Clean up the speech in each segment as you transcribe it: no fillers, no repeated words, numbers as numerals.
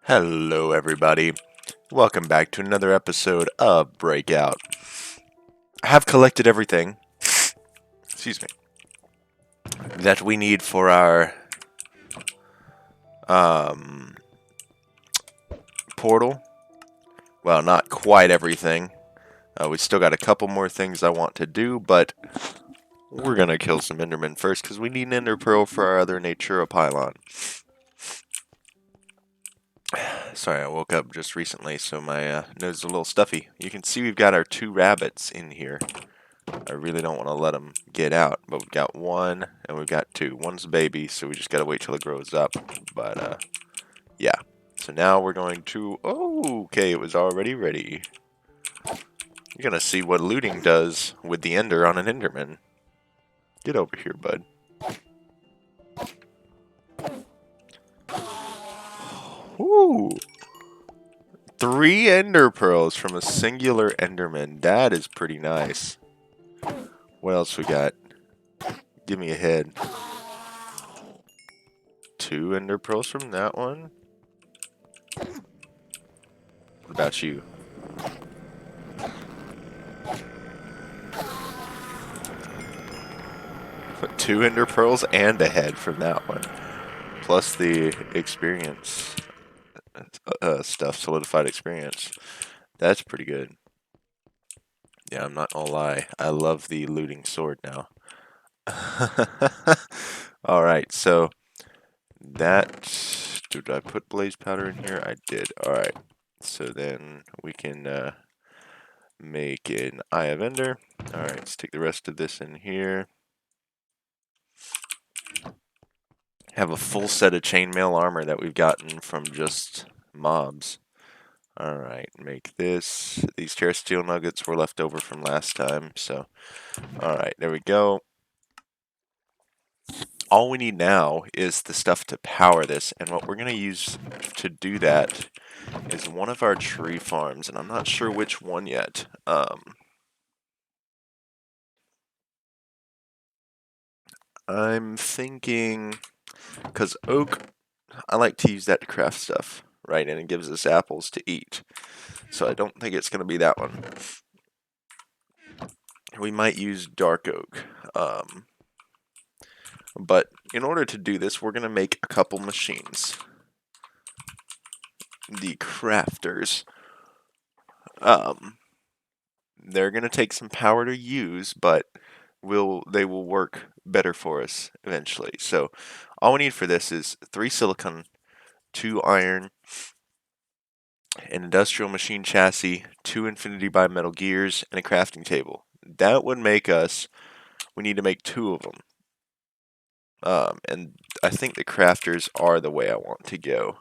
Hello, everybody. Welcome back to another episode of Breakout. I have collected everything, excuse me, that we need for our um, portal. Well, not quite everything. We still got a couple more things I want to do, but we're gonna kill some Endermen first because we need an Ender Pearl for our other Natura pylon. Sorry, I woke up just recently, so my nose is a little stuffy. You can see we've got our two rabbits in here. I really don't want to let them get out, but we've got one and we've got two. One's a baby, so we just got to wait till it grows up. But, yeah. So now we're going to... Oh, okay, it was already ready. You're going to see what looting does with the ender on an enderman. Get over here, bud. Ooh. 3 ender pearls from a singular enderman. That is pretty nice. What else we got? Give me a head. 2 ender pearls from that one. What about you? Put 2 ender pearls and a head from that one. Plus the experience stuff, solidified experience. That's pretty good. Yeah, I'm not gonna lie. I love the looting sword now. Alright, so that... Did I put blaze powder in here? I did. Alright. So then we can make an Eye of Ender. Alright, let's take the rest of this in here. Have a full set of chainmail armor that we've gotten from just mobs. Alright, make this. These terrasteel nuggets were left over from last time, so... Alright, there we go. All we need now is the stuff to power this, and what we're going to use to do that is one of our tree farms, and I'm not sure which one yet. I'm thinking... Because oak, I like to use that to craft stuff, right? And it gives us apples to eat. So I don't think it's going to be that one. We might use dark oak. But in order to do this, we're going to make a couple machines. The crafters. They're going to take some power to use, but they will work better for us eventually. So all we need for this is 3 silicon, 2 iron, an industrial machine chassis, 2 infinity bimetal gears, and a crafting table. That would make us... We need to make 2 of them. And I think the crafters are the way I want to go,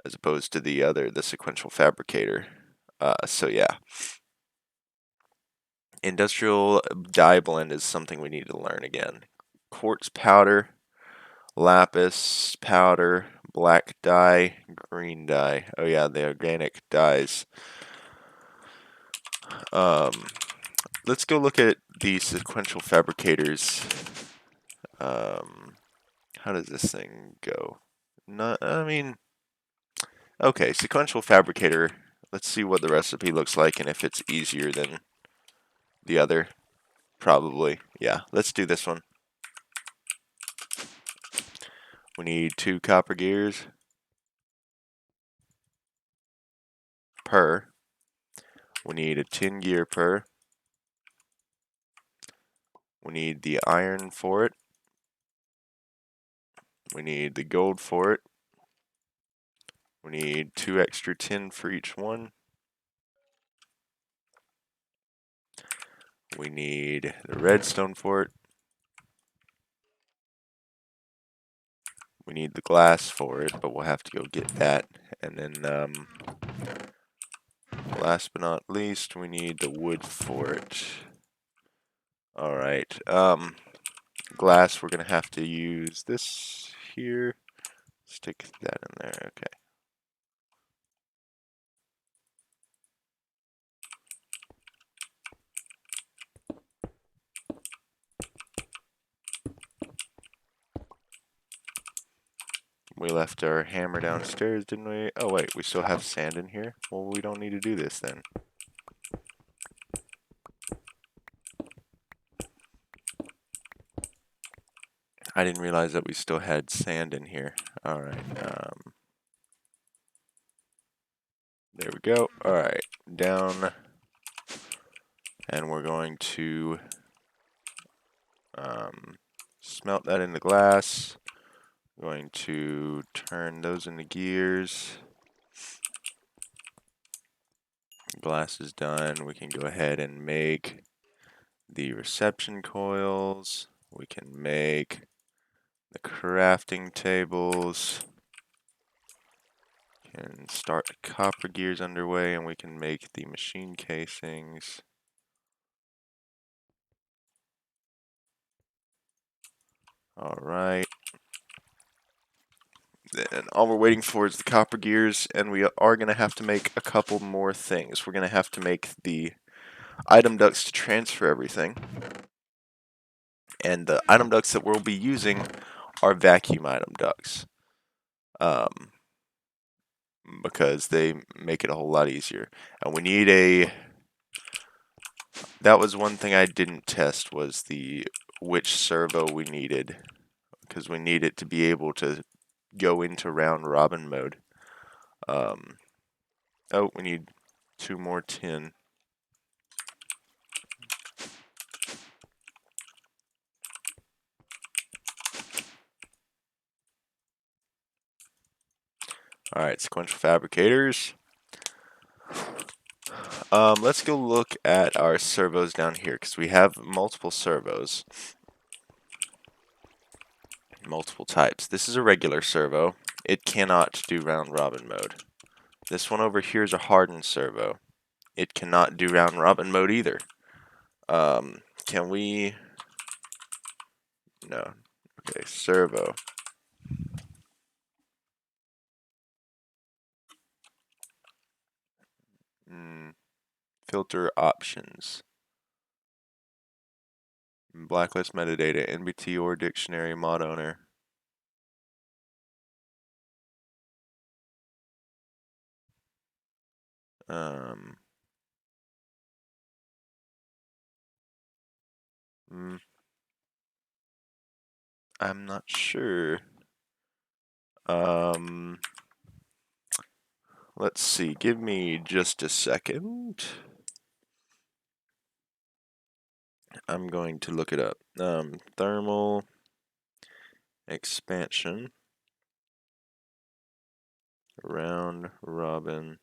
as opposed to the sequential fabricator. So yeah. Industrial dye blend is something we need to learn again. Quartz powder, lapis powder, black dye, green dye. Oh yeah, the organic dyes. Let's go look at the sequential fabricators. How does this thing go? Okay, sequential fabricator. Let's see what the recipe looks like and if it's easier than the other. Probably. Yeah, let's do this one. We need 2 copper gears per. We need a tin gear per. We need the iron for it. We need the gold for it. We need 2 extra tin for each one. We need the redstone for it. We need the glass for it, but we'll have to go get that. And then, last but not least, we need the wood for it. Alright, glass, we're going to have to use this here. Stick that in there, okay. We left our hammer downstairs, didn't we? Oh wait, we still have sand in here? Well, we don't need to do this then. I didn't realize that we still had sand in here. Alright, there we go. Alright, down. And we're going to smelt that into glass. Going to turn those into gears. Glass is done. We can go ahead and make the reception coils. We can make the crafting tables. Can start the copper gears underway, and we can make the machine casings. Alright. And all we're waiting for is the copper gears, and we are going to have to make a couple more things. We're going to have to make the item ducts to transfer everything. And the item ducts that we'll be using are vacuum item ducts. Because they make it a whole lot easier. And we need a... That was one thing I didn't test, was which servo we needed. Because we need it to be able to go into round robin mode. Oh, we need 2 more tin. Alright, sequential fabricators. Let's go look at our servos down here, because we have multiple servos. Multiple types. This is a regular servo. It cannot do round robin mode. This one over here is a hardened servo. It cannot do round robin mode either. Can we... No. Okay, servo. Filter options. Blacklist metadata, NBT or dictionary, mod owner. I'm not sure. Let's see. Give me just a second. I'm going to look it up. Thermal expansion. Round robin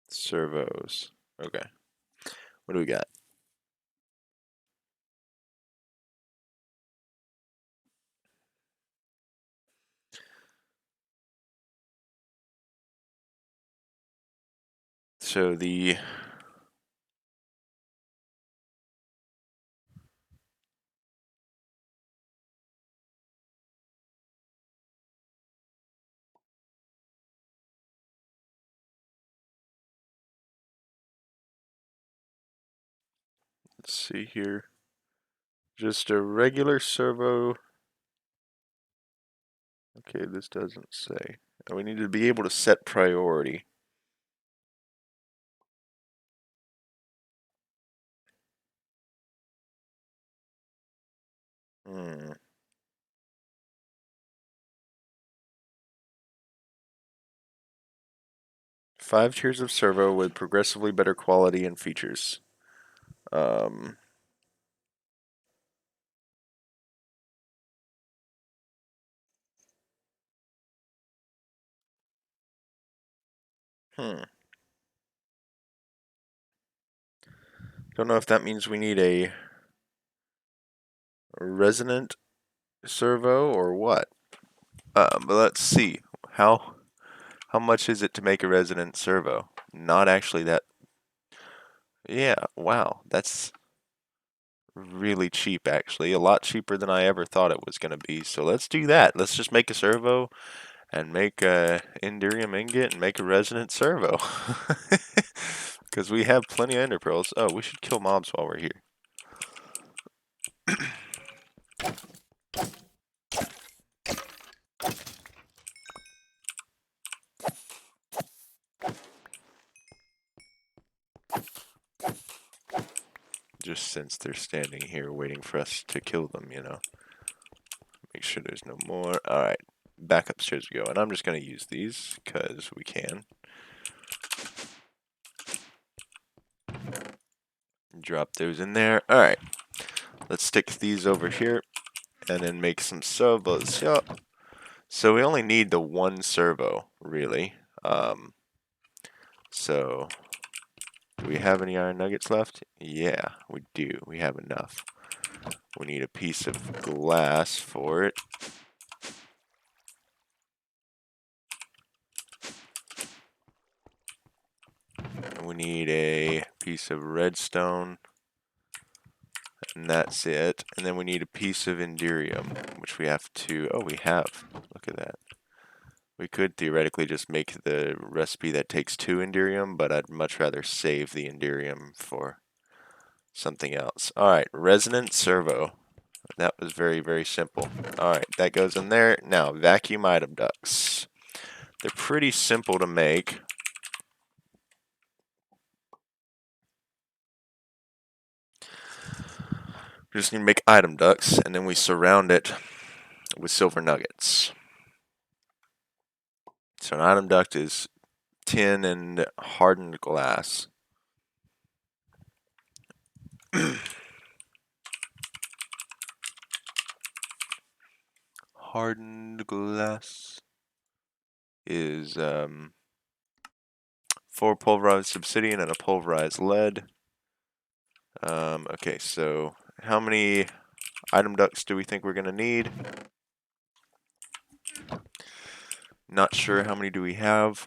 servos. Okay. What do we got? So let's see here. Just a regular servo. Okay, this doesn't say. We need to be able to set priority. Hmm. 5 tiers of servo with progressively better quality and features. Don't know if that means we need a resonant servo or what. But let's see. How much is it to make a resonant servo? Not actually that. Yeah, wow. That's really cheap, actually. A lot cheaper than I ever thought it was going to be. So let's do that. Let's just make a servo and make a Enderium ingot and make a resonant servo. Because we have plenty of ender pearls. Oh, we should kill mobs while we're here. Just since they're standing here waiting for us to kill them, you know. Make sure there's no more. Alright, back upstairs we go. And I'm just going to use these, because we can. Drop those in there. Alright, let's stick these over here, and then make some servos. Yup. So we only need the one servo, really. So, do we have any iron nuggets left? Yeah, we do. We have enough. We need a piece of glass for it. We need a piece of redstone. And that's it. And then we need a piece of Enderium, which we have to... Oh, we have. Look at that. We could theoretically just make the recipe that takes 2 Enderium, but I'd much rather save the Enderium for something else. Alright, resonant servo. That was very, very simple. Alright, that goes in there. Now, vacuum item ducts. They're pretty simple to make. We just need to make item ducts, and then we surround it with silver nuggets. So an item duct is tin and hardened glass. Hardened glass is 4 pulverized obsidian and a pulverized lead. Okay, so how many item ducts do we think we're going to need? Not sure. How many do we have?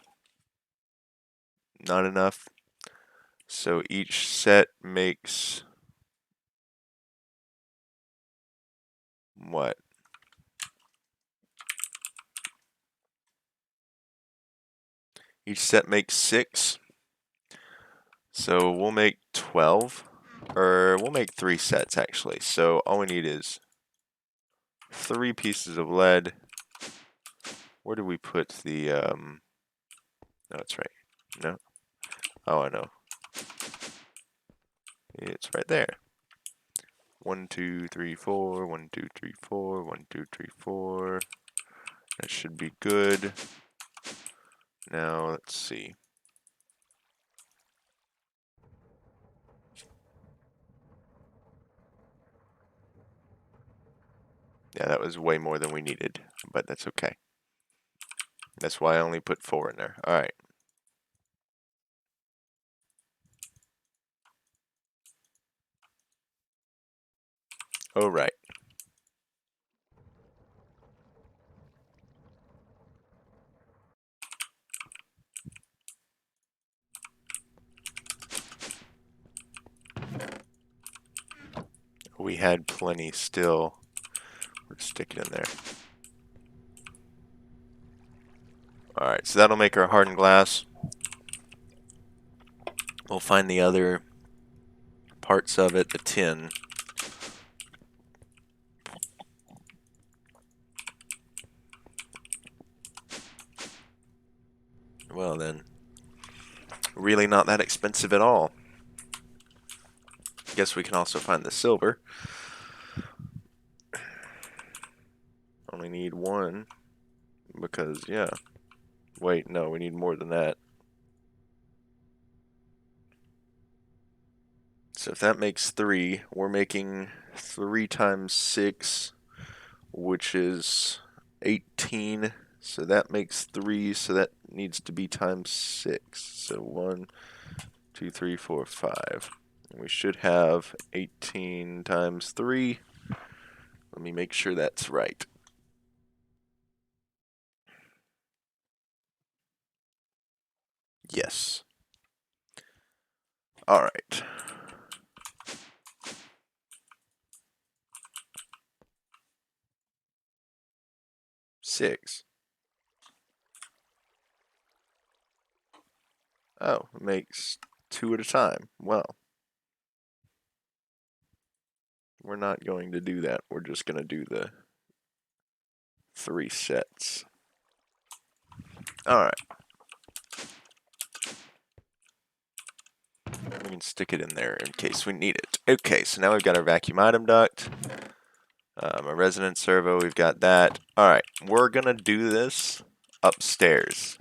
Not enough. So each set makes what? Each set makes 6. So we'll make 12. Or we'll make 3 sets actually. So all we need is 3 pieces of lead. Where do we put the no, it's right. No. Oh, I know. It's right there. 1, 2, 3, 4. 1, 2, 3, 4. 1, 2, 3, 4. That should be good. Now let's see. Yeah, that was way more than we needed, but that's okay. That's why I only put 4 in there. Alright. Alright. We had plenty still. We'll stick it in there. Alright, so that'll make our hardened glass. We'll find the other parts of it, the tin. Well then, really not that expensive at all. Guess we can also find the silver. Only need 1, because, yeah. Wait, no, we need more than that. So if that makes 3, we're making 3 times 6, which is 18. So that makes 3, so that needs to be times 6. So 1, 2, 3, 4, 5. And we should have 18 times 3. Let me make sure that's right. Yes. Alright. 6. Oh, it makes 2 at a time. Well, we're not going to do that. We're just going to do the 3 sets. Alright. We can can stick it in there in case we need it. Okay, so now we've got our vacuum item duct. A resonance servo, we've got that. Alright, we're gonna do this upstairs.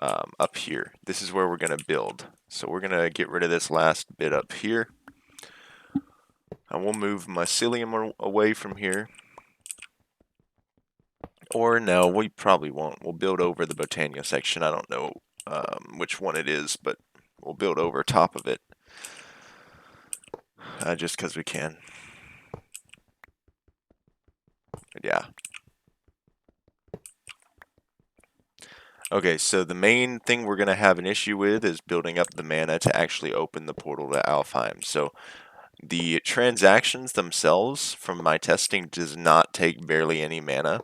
Up here. This is where we're gonna build. So we're gonna get rid of this last bit up here. I will move mycelium away from here. Or no, we probably won't. We'll build over the Botania section. I don't know which one it is, but we'll build over top of it. Just because we can. But yeah. Okay, so the main thing we're going to have an issue with is building up the mana to actually open the portal to Alfheim. So the transactions themselves from my testing does not take barely any mana.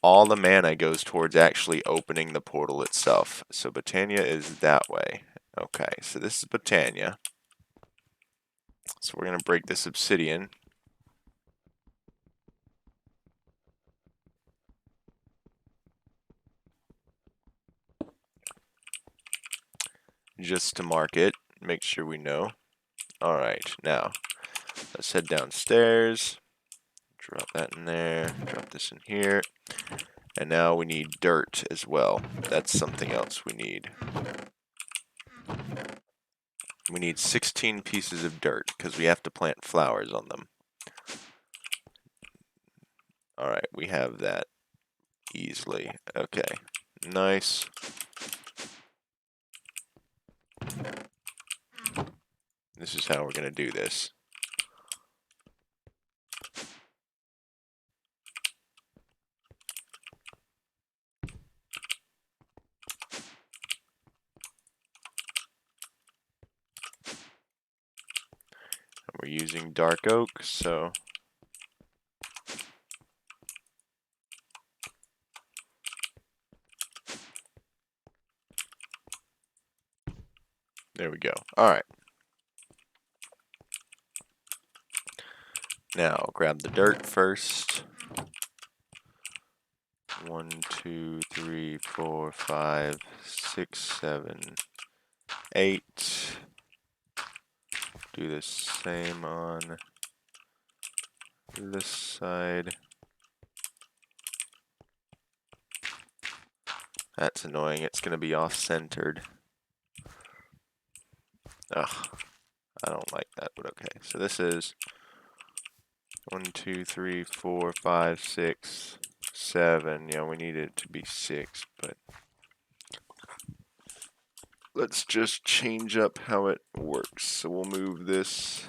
All the mana goes towards actually opening the portal itself. So Botania is that way. Okay, so this is Botania. So we're going to break this obsidian. Just to mark it, make sure we know. Alright, now let's head downstairs. Drop that in there, drop this in here. And now we need dirt as well. That's something else we need. We need 16 pieces of dirt because we have to plant flowers on them. Alright, we have that easily. Okay, nice. This is how we're going to do this. We're using dark oak, so there we go. Alright. Now, grab the dirt first. 1, 2, 3, 4, 5, 6, 7, 8. Do the same on this side. That's annoying. It's going to be off-centered. Ugh, I don't like that, but okay. So this is 1, 2, 3, 4, 5, 6, 7. Yeah, we need it to be 6, but let's just change up how it works. So we'll move this.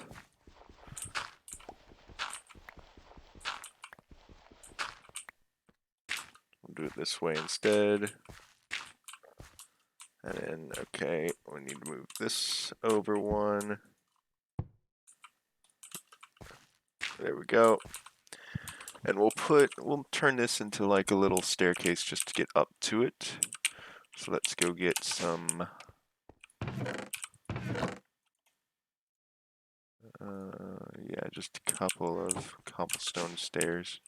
We'll do it this way instead. And then, okay, we need to move this over one. There we go. And we'll turn this into like a little staircase just to get up to it. So let's go get some yeah, just a couple of cobblestone stairs.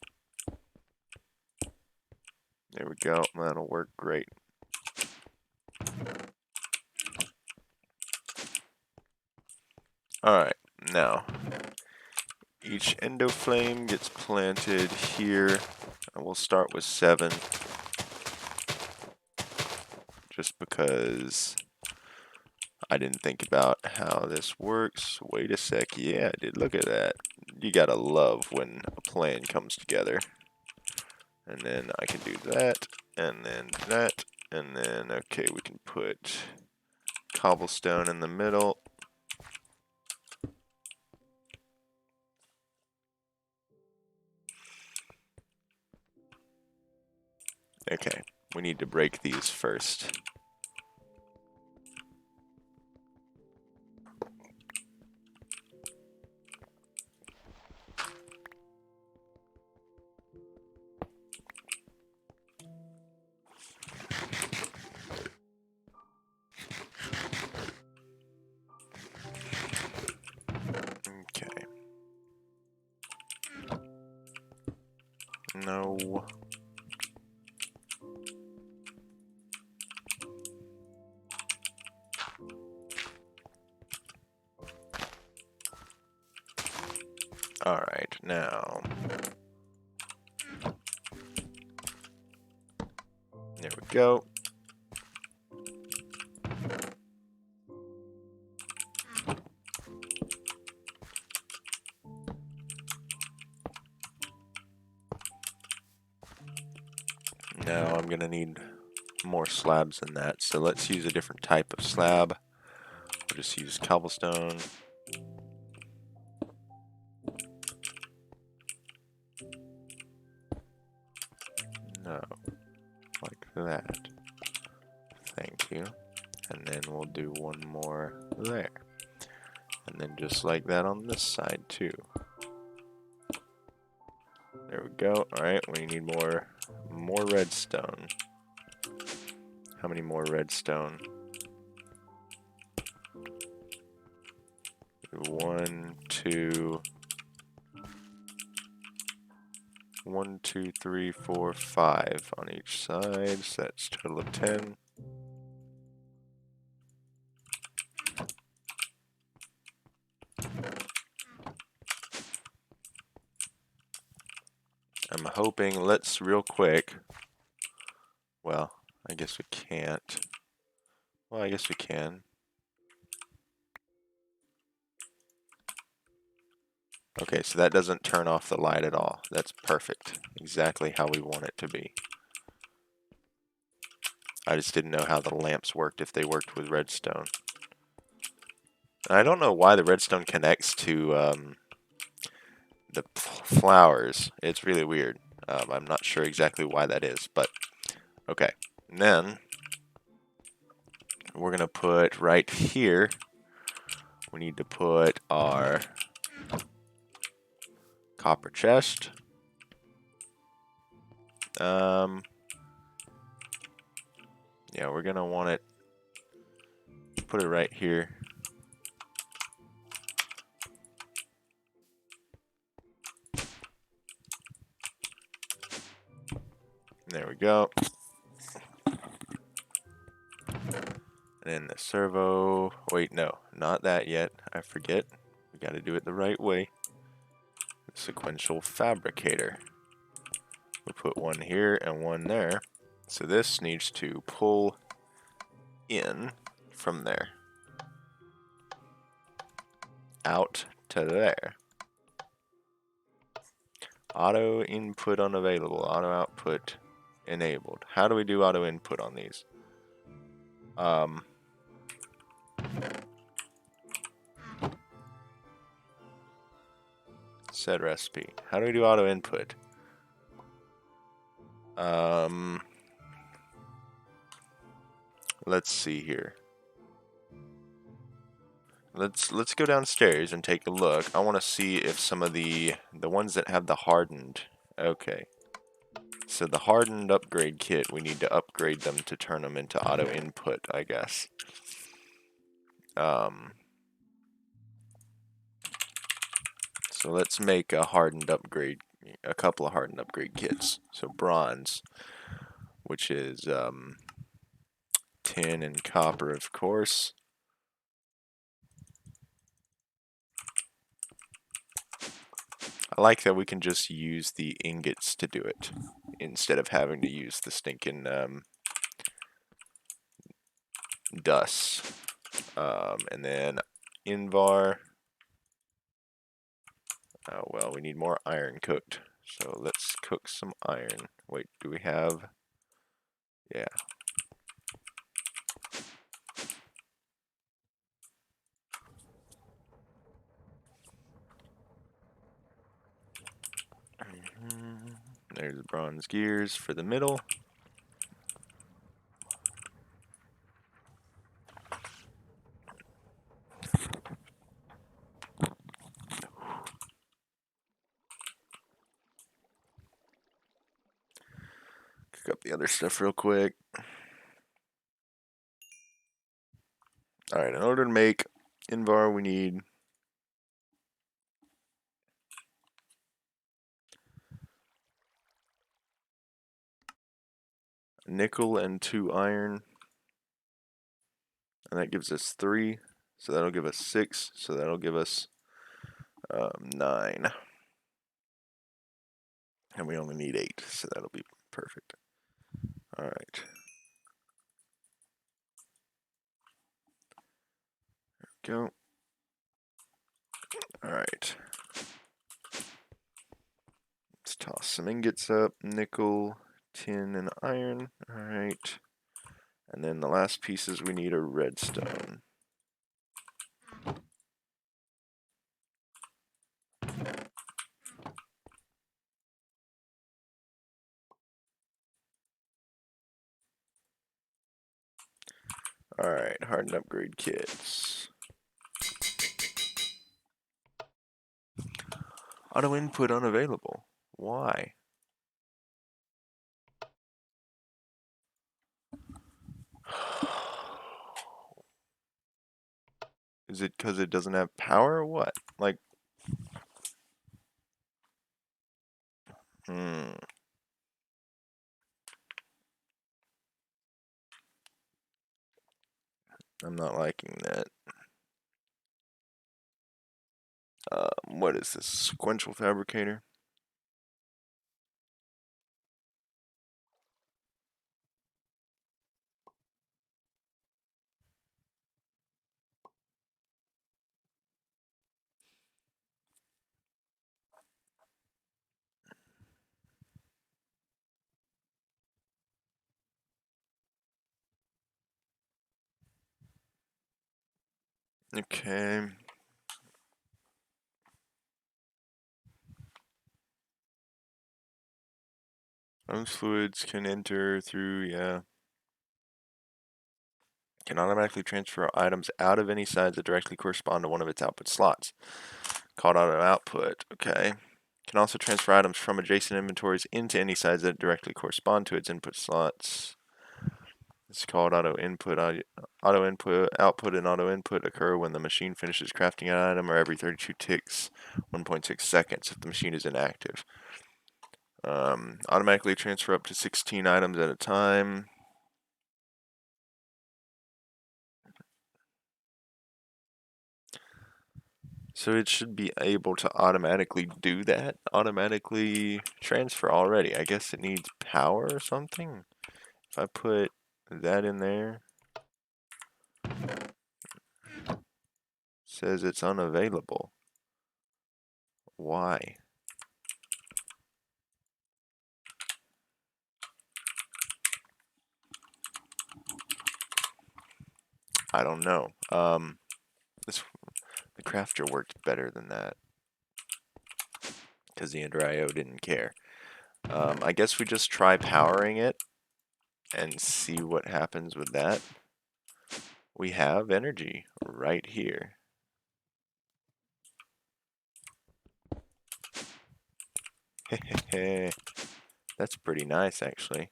There we go. That'll work great. Alright, now each endoflame gets planted here. And we'll start with 7. Just because I didn't think about how this works. Wait a sec. Yeah, I did. Look at that. You gotta love when a plan comes together. And then I can do that, and then that, and then, okay, we can put cobblestone in the middle. Okay, we need to break these first. Okay. No. Alright, now. There we go. Now I'm gonna need more slabs than that, so let's use a different type of slab. We'll just use cobblestone. No, like that. Thank you. And then we'll do one more there. And then just like that on this side too. There we go. Alright, we need more redstone. How many more redstone? 1, 2, 1, 2, 3, 4, 5 on each side, so that's a total of 10. I'm hoping, let's real quick, well, I guess we can't. Well, I guess we can. Okay, so that doesn't turn off the light at all. That's perfect. Exactly how we want it to be. I just didn't know how the lamps worked, if they worked with redstone. And I don't know why the redstone connects to the flowers. It's really weird. I'm not sure exactly why that is, but okay. And then we're gonna put right here, we need to put our copper chest. Yeah, we're gonna want it, put it right here. There we go. And then the servo, wait, no, not that yet. I forget. We gotta do it the right way. The sequential fabricator. We put one here and one there. So this needs to pull in from there. Out to there. Auto input unavailable. Auto output enabled. How do we do auto input on these? Set recipe. How do we do auto input? Let's see here. Let's go downstairs and take a look. I want to see if some of the ones that have the hardened. Okay. So the hardened upgrade kit, we need to upgrade them to turn them into auto input, I guess. So let's make a hardened upgrade, a couple of hardened upgrade kits. So bronze, which is tin and copper, of course. I like that we can just use the ingots to do it instead of having to use the stinking dust. And then Invar. Oh, well, we need more iron cooked. So let's cook some iron. Wait, do we have? Yeah. There's bronze gears for the middle. Cook up the other stuff real quick. Alright, in order to make Invar, we need nickel and 2 iron. And that gives us 3. So that'll give us 6. So that'll give us 9. And we only need 8, so that'll be perfect. All right. Go. All right. Let's toss some ingots up, nickel, tin, and iron. All right. And then the last pieces we need are redstone. All right, hardened upgrade kits. Auto input unavailable. Why? Is it because it doesn't have power or what? Like, I'm not liking that. What is this? Sequential fabricator? Okay. Those fluids can enter through, yeah. Can automatically transfer items out of any sides that directly correspond to one of its output slots. Called auto output, okay. Can also transfer items from adjacent inventories into any sides that directly correspond to its input slots. It's called auto input. Auto input, output, and auto input occur when the machine finishes crafting an item, or every 32 ticks, 1.6 seconds if the machine is inactive. Automatically transfer up to 16 items at a time. So it should be able to automatically do that. Automatically transfer already. I guess it needs power or something. If I put that in there, says it's unavailable. Why? I don't know. The crafter worked better than that because the Ender IO didn't care. I guess we just try powering it and see what happens with that. We have energy right here. That's pretty nice, actually.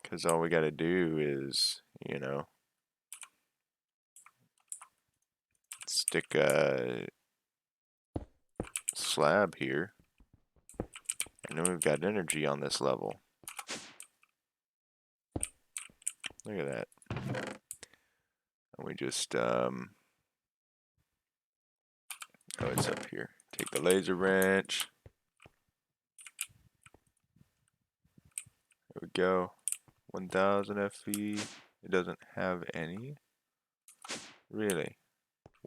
Because all we got to do is, you know, stick a slab here. And then we've got energy on this level. Look at that. And we just, oh, it's up here. Take the laser wrench. There we go. 1000 FE. It doesn't have any. Really?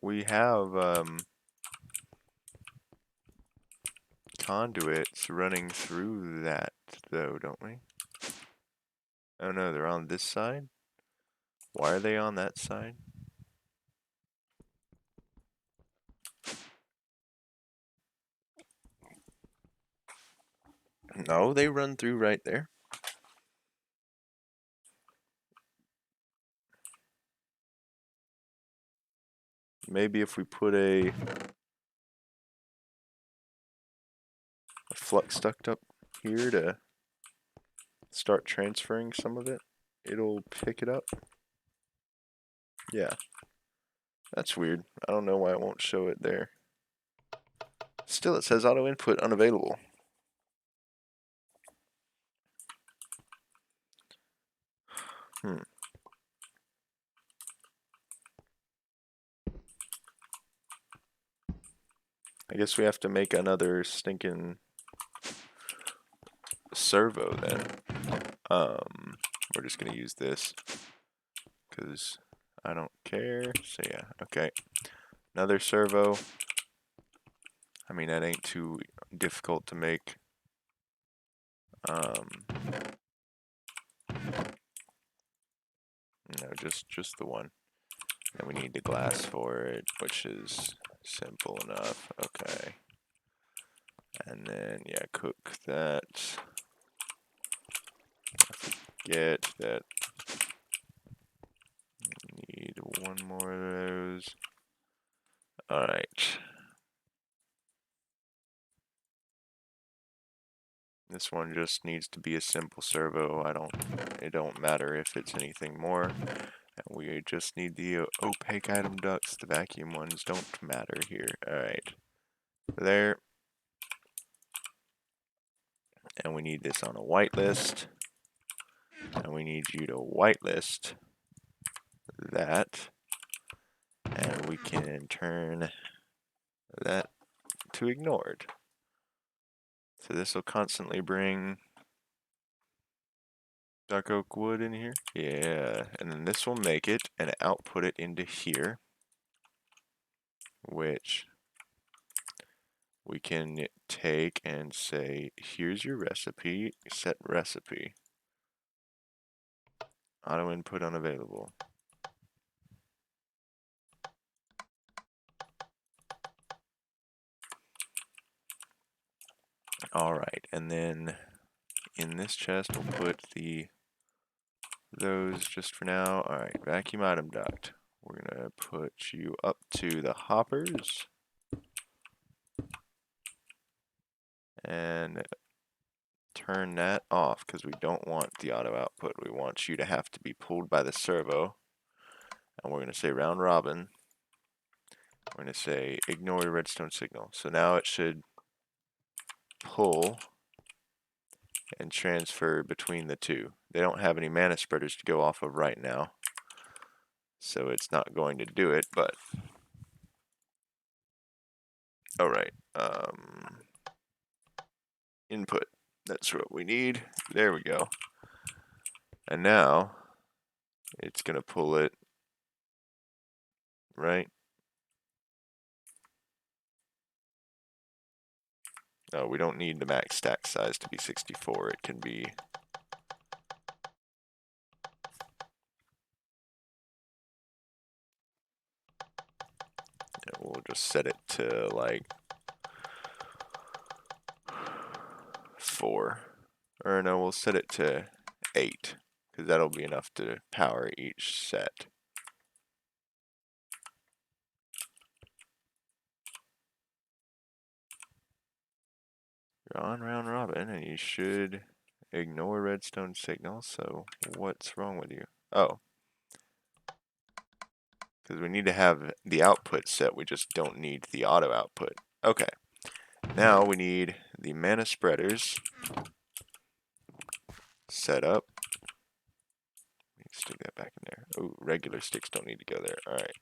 We have, conduits running through that, though, don't we? Oh no, they're on this side? Why are they on that side? No, they run through right there. Maybe if we put a flux duct up here to start transferring some of it, it'll pick it up. Yeah. That's weird. I don't know why it won't show it there. Still, it says auto input unavailable. I guess we have to make another stinking servo then. We're just gonna use this because I don't care. So yeah, okay. Another servo. I mean, that ain't too difficult to make. No, just the one. And we need the glass for it, which is simple enough. Okay. And then, yeah, cook that. Forget that. Need one more of those. Alright. This one just needs to be a simple servo. It don't matter if it's anything more. And we just need the opaque item ducts. The vacuum ones don't matter here. Alright. There. And we need this on a whitelist. And we need you to whitelist that. And we can turn that to ignored. So this will constantly bring dark oak wood in here. Yeah, and then this will make it and output it into here, which we can take and say, here's your recipe, set recipe. Auto input unavailable. Alright, and then in this chest we'll put those just for now. Alright, vacuum item duct. We're gonna put you up to the hoppers. And turn that off because we don't want the auto output. We want you to have to be pulled by the servo. And we're going to say round robin. We're going to say ignore the redstone signal. So now it should pull and transfer between the two. They don't have any mana spreaders to go off of right now, so it's not going to do it, but alright. Input. That's what we need. There we go. And now it's going to pull it, right? No, we don't need the max stack size to be 64. It can be... We'll just set it to like 4. Or no, we'll set it to 8. Because that'll be enough to power each set. You're on round robin and you should ignore redstone signal. So what's wrong with you? Oh. Because we need to have the output set, we just don't need the auto output. Okay. Now we need the mana spreaders set up. Stick that back in there. Oh, regular sticks don't need to go there. Alright.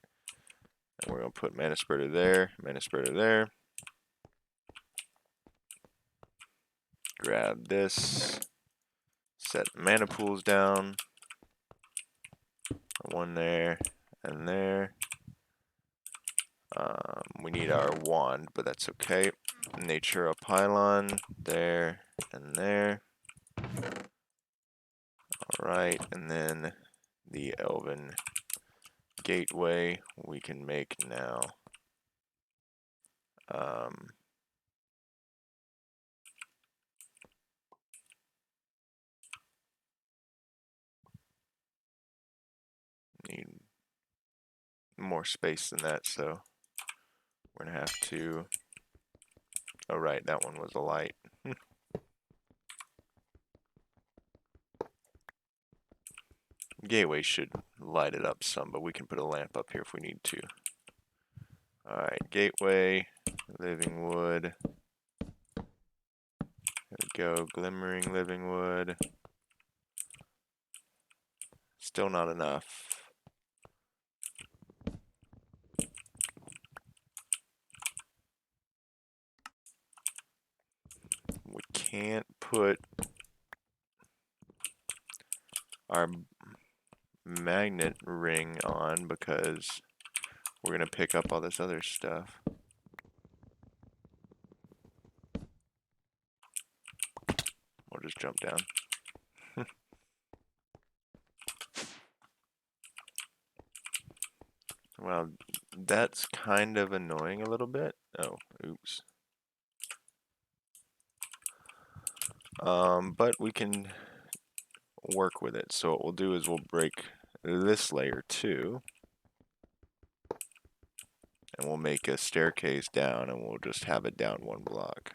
And we're going to put mana spreader there, mana spreader there. Grab this. Set mana pools down. One there and there. We need our wand, but that's okay. Natura pylon there and there. Alright, and then the elven gateway we can make now. Need more space than that, so we're gonna have to... Oh right, that one was a light. Gateway should light it up some, but we can put a lamp up here if we need to. Alright, gateway, living wood. There we go, glimmering living wood. Still not enough. We can't put our magnet ring on because we're going to pick up all this other stuff. We'll just jump down. Well, that's kind of annoying a little bit. Oh, oops. But we can work with it. So what we'll do is we'll break this layer too. And we'll make a staircase down and we'll just have it down one block.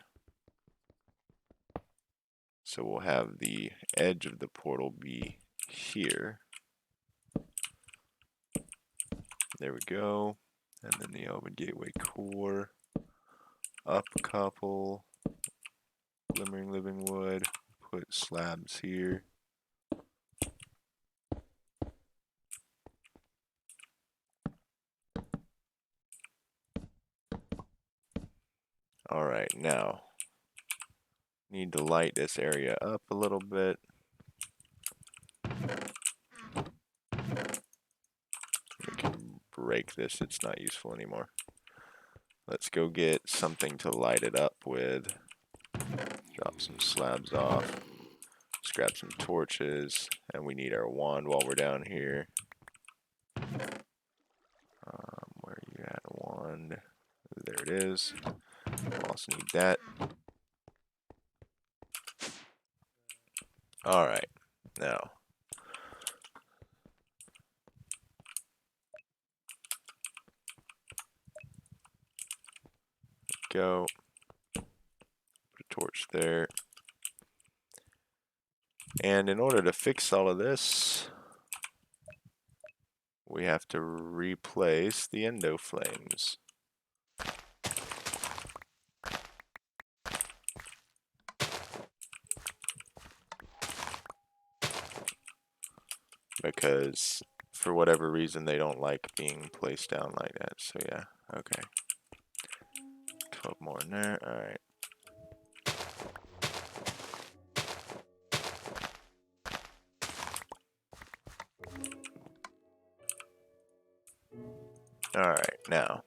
So we'll have the edge of the portal be here. There we go. And then the Elven Gateway core. Up a couple. Glimmering Living Wood. Put slabs here. Alright, now need to light this area up a little bit. We can break this, it's not useful anymore. Let's go get something to light it up with. Drop some slabs off. Let's grab some torches, and we need our wand while we're down here. Where are you at, wand? There it is. We'll also need that. Alright, now. Go. Put a torch there. And in order to fix all of this, we have to replace the endo flames. Because for whatever reason they don't like being placed down like that. So yeah, okay. 12 more in there, alright. Alright, now.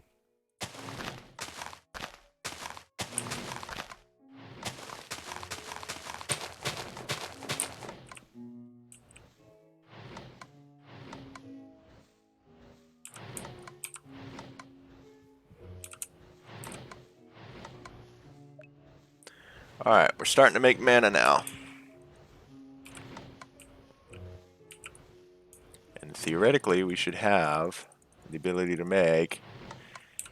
Alright, we're starting to make mana now. And theoretically, we should have the ability to make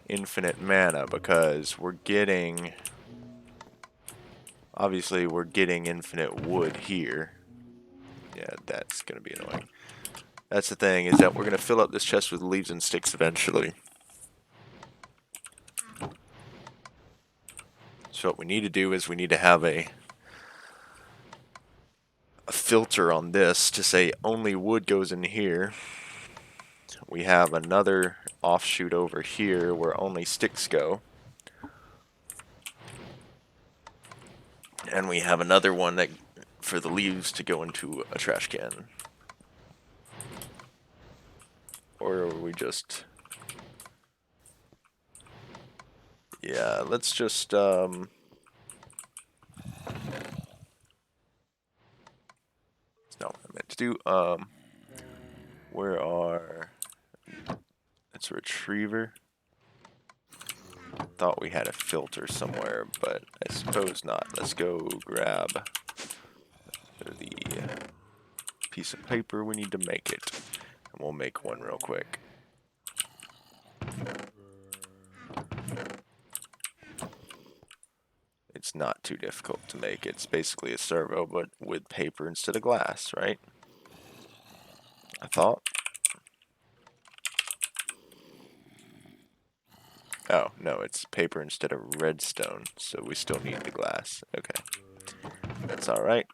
infinite mana because we're getting... Obviously, we're getting infinite wood here. Yeah, that's going to be annoying. That's the thing, is that we're going to fill up this chest with leaves and sticks eventually. So what we need to do is we need to have a filter on this to say only wood goes in here. We have another offshoot over here where only sticks go. And we have another one that for the leaves to go into a trash can. Or we just... Yeah, let's just... That's not what I meant to do. Where are... It's a retriever. Thought we had a filter somewhere, but I suppose not. Let's go grab the piece of paper we need to make it. And we'll make one real quick. It's not too difficult to make. It's basically a servo, but with paper instead of glass, right? I thought. Oh, no, it's paper instead of redstone, so we still need the glass. Okay. That's alright.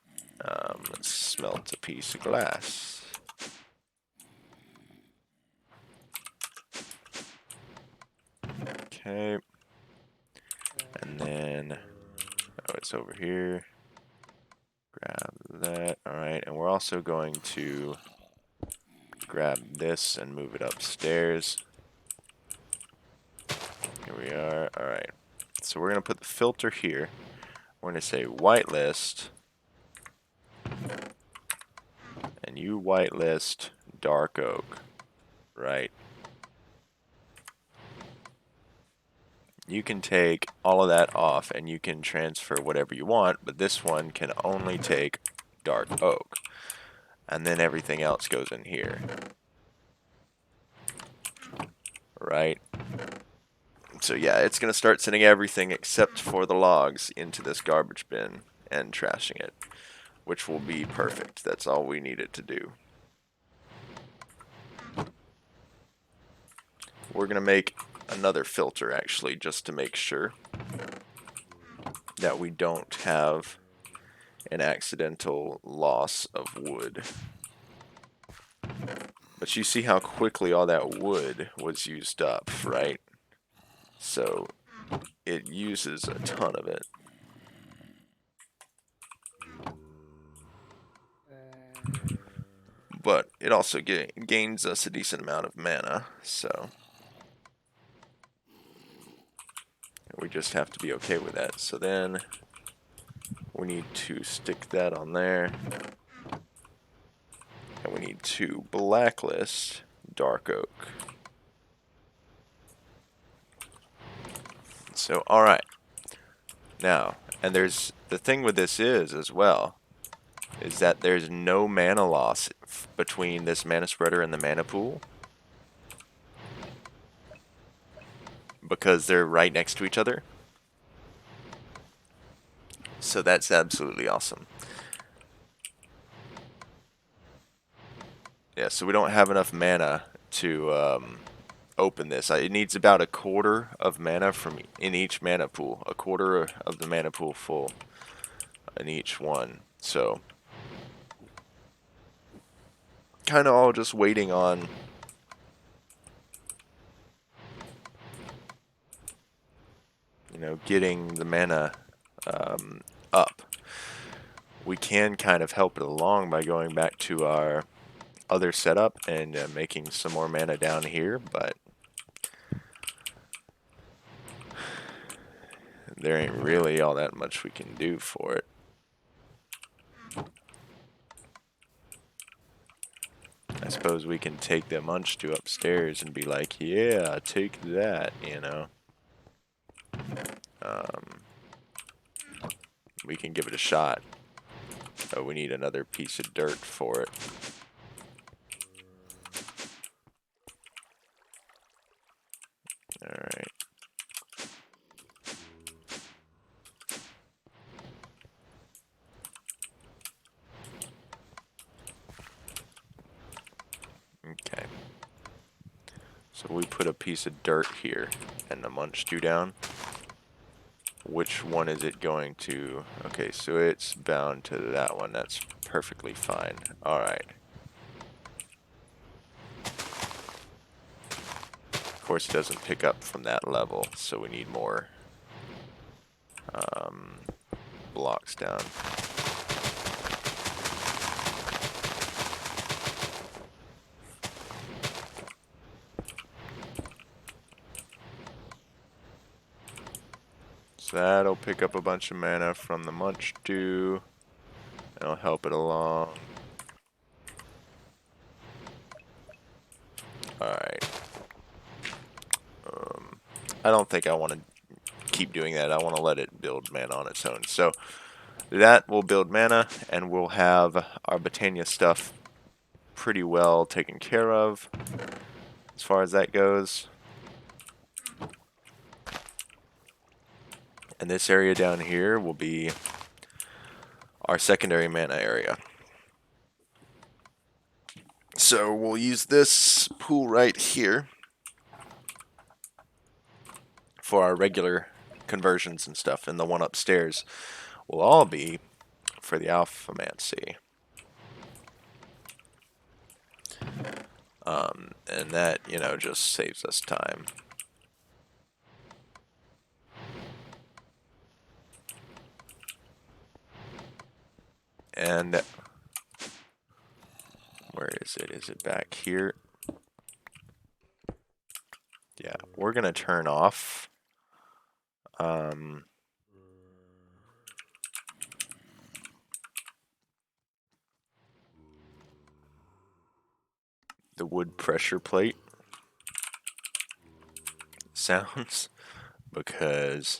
Let's smelt a piece of glass. Okay. And then... Oh, it's over here. Grab that. Alright, and we're also going to grab this and move it upstairs. Here we are. Alright. So we're going to put the filter here. We're going to say whitelist. And you whitelist dark oak. Right. You can take all of that off and you can transfer whatever you want, but this one can only take dark oak. And then everything else goes in here. Right? So yeah, it's going to start sending everything except for the logs into this garbage bin and trashing it, which will be perfect. That's all we need it to do. We're going to make another filter actually just to make sure that we don't have an accidental loss of wood. But you see how quickly all that wood was used up, right? So it uses a ton of it. But it also gains us a decent amount of mana, so we just have to be okay with that. So then we need to stick that on there. And we need to blacklist dark oak. So, alright. Now, and there's the thing with this is as well, is that there's no mana loss between this mana spreader and the mana pool. Because they're right next to each other. So that's absolutely awesome. Yeah, so we don't have enough mana to open this. It needs about a quarter of mana from in each mana pool. A quarter of the mana pool full in each one. So kind of all just waiting on getting the mana up. We can kind of help it along by going back to our other setup and making some more mana down here, but there ain't really all that much we can do for it. I suppose we can take the munch to upstairs and be like, yeah, take that, we can give it a shot. Oh, we need another piece of dirt for it. Alright. Okay. So we put a piece of dirt here and the munch stew down. Which one is it going to? Okay, so it's bound to that one. That's perfectly fine. Alright. Of course, it doesn't pick up from that level, so we need more blocks down. So that'll pick up a bunch of mana from the munch stew. It'll help it along. Alright. I don't think I want to keep doing that. I want to let it build mana on its own. So that will build mana, and we'll have our Botania stuff pretty well taken care of as far as that goes. And this area down here will be our secondary mana area. So we'll use this pool right here for our regular conversions and stuff, and the one upstairs will all be for the Alphamancy. And that, just saves us time. And where is it? Is it back here? Yeah, we're gonna turn off the wood pressure plate sounds because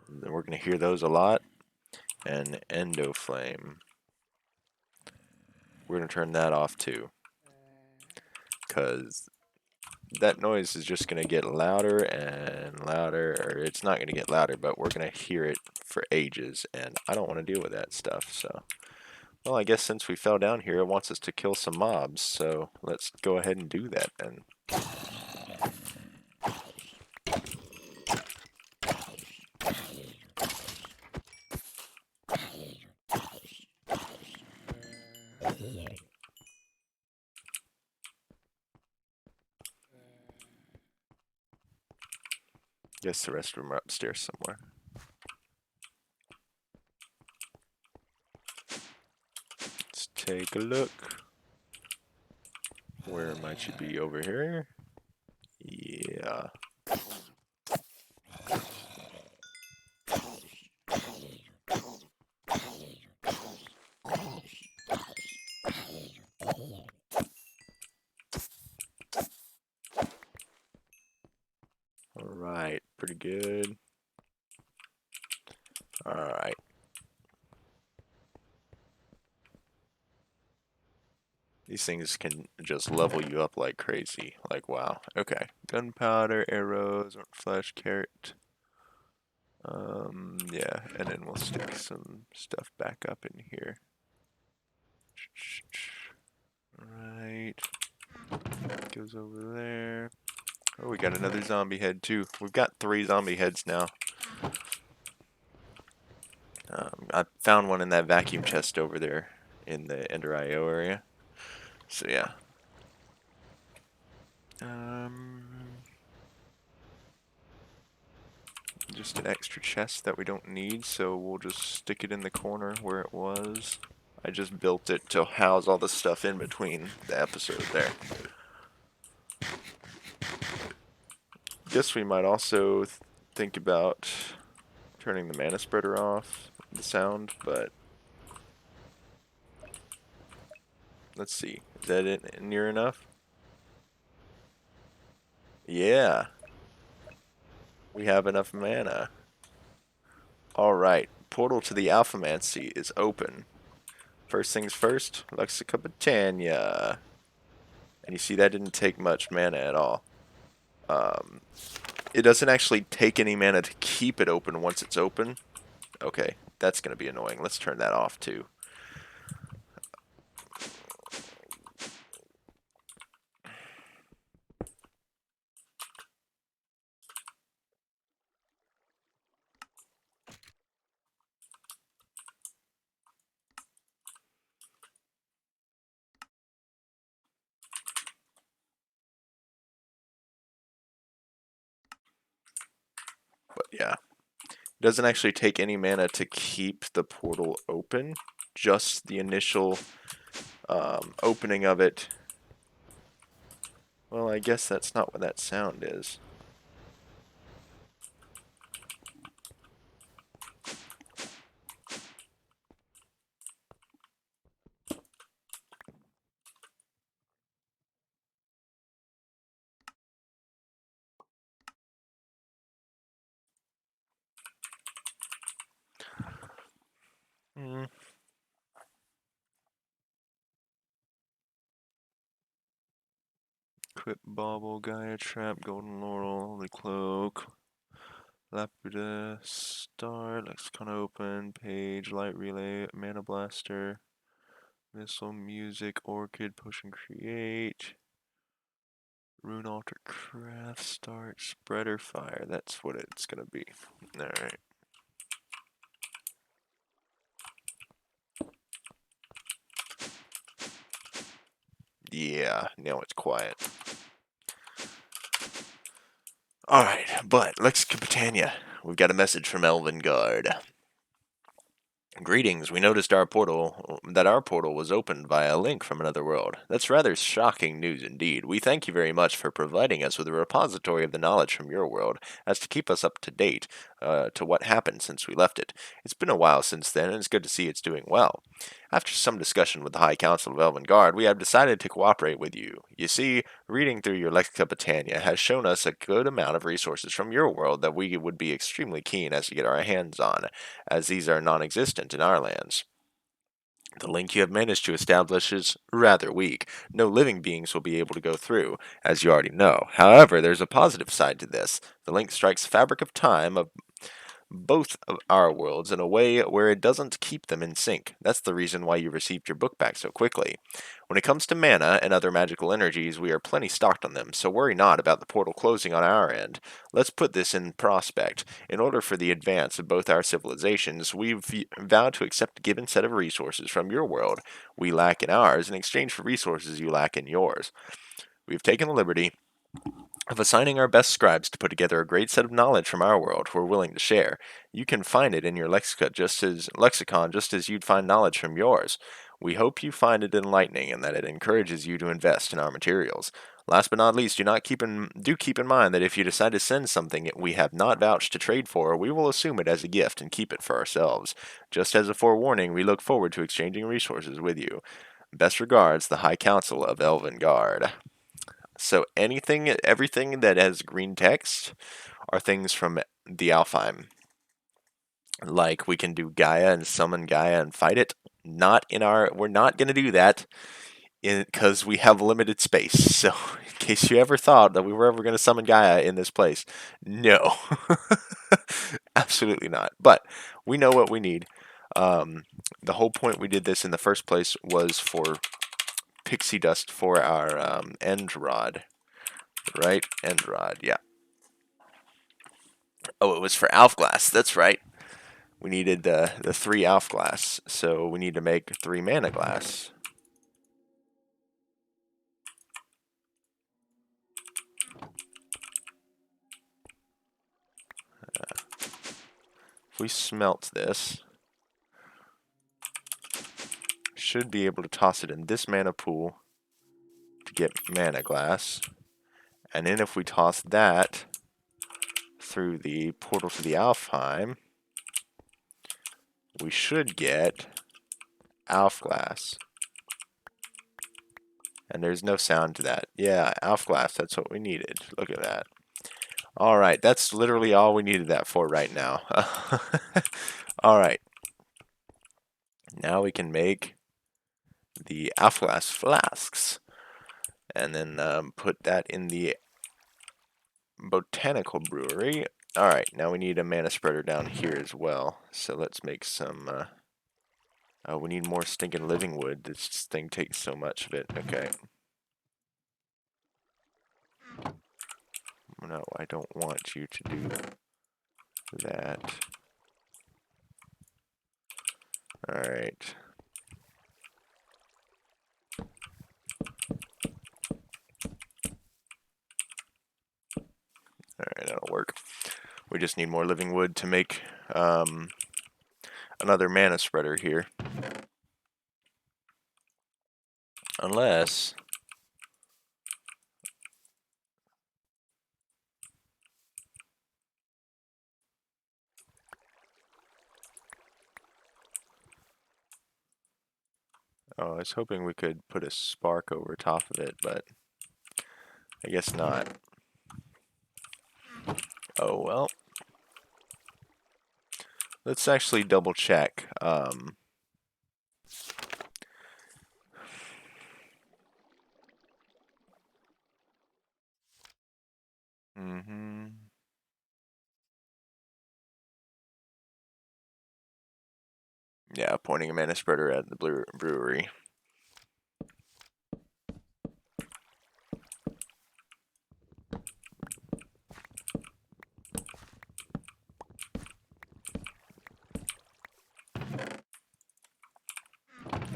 we're gonna hear those a lot. And endo flame, we're gonna turn that off too, because that noise is just gonna get louder and louder, or it's not gonna get louder, but we're gonna hear it for ages, and I don't want to deal with that stuff. So, well, I guess since we fell down here, it wants us to kill some mobs, so let's go ahead and do that then. Guess the rest of them are upstairs somewhere. Let's take a look. Where might you be? Over here? Yeah. Alright, pretty good. Alright. These things can just level you up like crazy. Like, wow. Okay. Gunpowder, arrows, flesh, carrot. Yeah, and then we'll stick some stuff back up in here. Right. Goes over there. Oh, we got another zombie head too. We've got 3 zombie heads now. I found one in that vacuum chest over there in the Ender IO area. So yeah. Just an extra chest that we don't need, so we'll just stick it in the corner where it was. I just built it to house all the stuff in between the episodes there. Guess we might also think about turning the mana spreader off, the sound, but let's see. Is that it near enough? Yeah. We have enough mana. Alright, portal to the Alphamancy is open. First things first, Lexica Botania. And you see that didn't take much mana at all. It doesn't actually take any mana to keep it open once it's open. Okay, that's going to be annoying. Let's turn that off too. But yeah, it doesn't actually take any mana to keep the portal open. Just the initial opening of it. Well, I guess that's not what that sound is. Equip Bauble, Gaia Trap, Golden Laurel, Holy Cloak, Laputa, Star, Lexicon Open, Page, Light Relay, Mana Blaster, Missile, Music, Orchid, Potion Create, Rune Altar Craft, Start, Spreader Fire. That's what it's gonna be. Alright. Yeah, now it's quiet. Alright, but Lexica Botania. We've got a message from Elvengard. Greetings. We noticed that our portal was opened via a link from another world. That's rather shocking news indeed. We thank you very much for providing us with a repository of the knowledge from your world, as to keep us up to date to what happened since we left it. It's been a while since then, and it's good to see it's doing well. After some discussion with the High Council of Elven Guard, we have decided to cooperate with you. You see, reading through your Lexica Britannia has shown us a good amount of resources from your world that we would be extremely keen as to get our hands on, as these are non-existent in our lands. The link you have managed to establish is rather weak. No living beings will be able to go through, as you already know. However, there's a positive side to this. The link strikes fabric of time of both of our worlds in a way where it doesn't keep them in sync. That's the reason why you received your book back so quickly. When it comes to mana and other magical energies, we are plenty stocked on them, so worry not about the portal closing on our end. Let's put this in prospect. In order for the advance of both our civilizations, we've vowed to accept a given set of resources from your world we lack in ours in exchange for resources you lack in yours. We've taken the liberty of assigning our best scribes to put together a great set of knowledge from our world we're willing to share. You can find it in your lexicon just as you'd find knowledge from yours. We hope you find it enlightening and that it encourages you to invest in our materials. Last but not least, do keep in mind that if you decide to send something we have not vouched to trade for, we will assume it as a gift and keep it for ourselves. Just as a forewarning, we look forward to exchanging resources with you. Best regards, the High Council of Elven Guard. So everything that has green text are things from the Alfheim. Like we can do Gaia and summon Gaia and fight it. We're not gonna do that because we have limited space. So in case you ever thought that we were ever gonna summon Gaia in this place, no, absolutely not. But we know what we need. The whole point we did this in the first place was for pixie dust for our end rod. Right? End rod, yeah. Oh, it was for Alfglass. That's right. We needed the 3 Alfglass, so we need to make 3 mana glass. If we smelt this, should be able to toss it in this mana pool to get mana glass. And then if we toss that through the portal to the Alfheim, we should get Alfglass. And there's no sound to that. Yeah, Alfglass, that's what we needed. Look at that. Alright, that's literally all we needed that for right now. Alright. Now we can make the Alfglass flasks. And then put that in the botanical brewery. Alright, now we need a mana spreader down here as well. So let's make some... oh, we need more stinking living wood. This thing takes so much of it. Okay. No, I don't want you to do that. Alright. Alright, that'll work. We just need more living wood to make another mana spreader here. Unless... oh, I was hoping we could put a spark over top of it, but I guess not. Oh, well. Let's actually double check. Yeah, pointing a mana spreader at the brewery.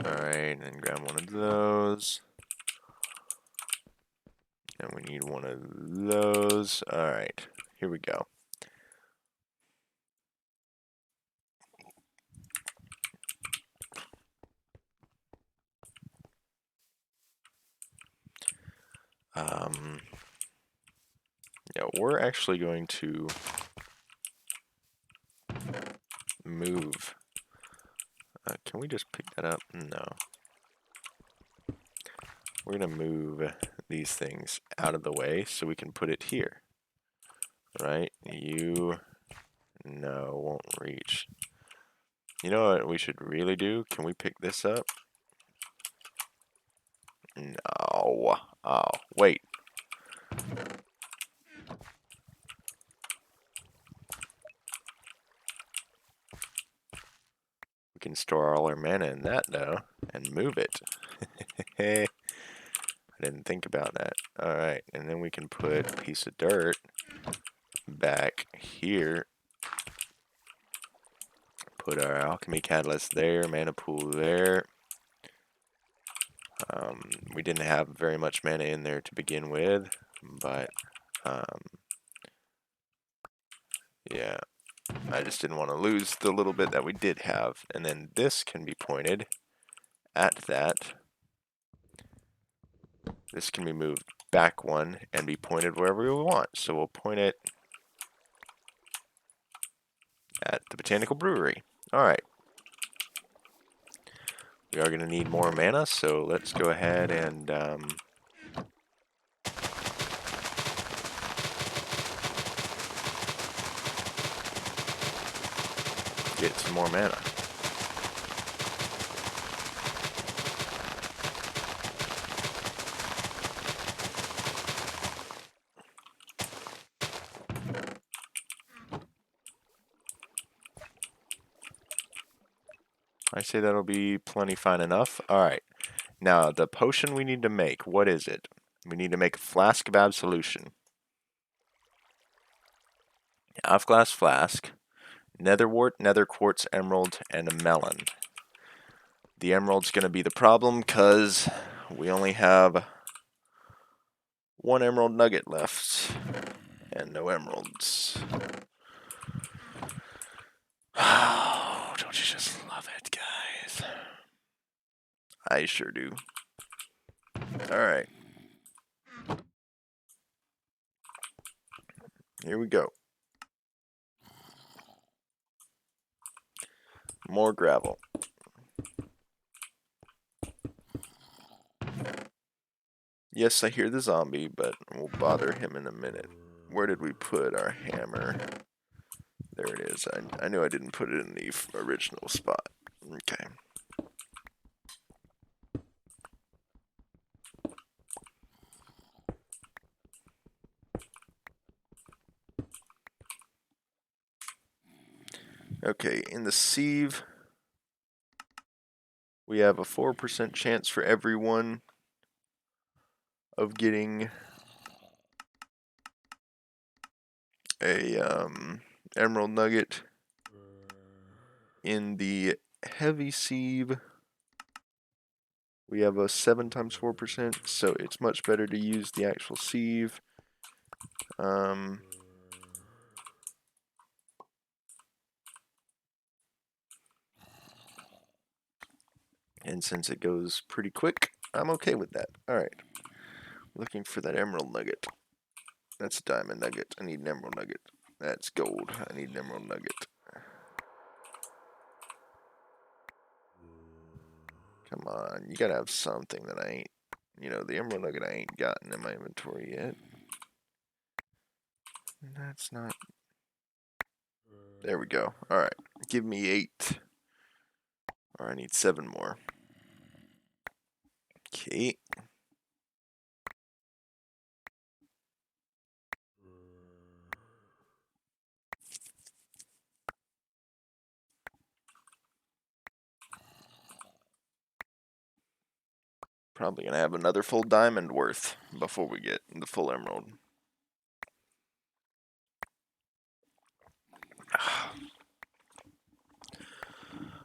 Alright, and grab one of those. And we need one of those. Alright, here we go. Yeah, we're actually going to move. Can we just pick that up? No. We're going to move these things out of the way so we can put it here. Right? No, won't reach. You know what we should really do? Can we pick this up? No. Oh, wait. We can store all our mana in that, though, and move it. I didn't think about that. Alright, and then we can put a piece of dirt back here. Put our alchemy catalyst there, mana pool there. We didn't have very much mana in there to begin with, but yeah, I just didn't want to lose the little bit that we did have. And then this can be pointed at that. This can be moved back one and be pointed wherever we want. So we'll point it at the Botanical Brewery. Alright. We are going to need more mana, so let's go ahead and get some more mana. I say that'll be plenty fine enough. Alright. Now, the potion we need to make, what is it? We need to make a flask of absolution. Half-glass flask, nether wart, nether quartz, emerald, and a melon. The emerald's going to be the problem because we only have one emerald nugget left and no emeralds. Oh, don't you just love it, guys? I sure do. Alright. Here we go. More gravel. Yes, I hear the zombie, but we'll bother him in a minute. Where did we put our hammer? There it is. I knew I didn't put it in the original spot. Okay. Okay, in the sieve, we have a 4% chance for everyone of getting a emerald nugget. In the heavy sieve, we have a 7 times 4%, so it's much better to use the actual sieve. And since it goes pretty quick, I'm okay with that. Alright. Looking for that emerald nugget. That's a diamond nugget. I need an emerald nugget. That's gold. I need an emerald nugget. Come on. You gotta have something that I ain't. You know, the emerald nugget I ain't gotten in my inventory yet. That's not. There we go. Alright. Give me 8. Or I need 7 more. Okay. Probably gonna have another full diamond worth before we get the full emerald.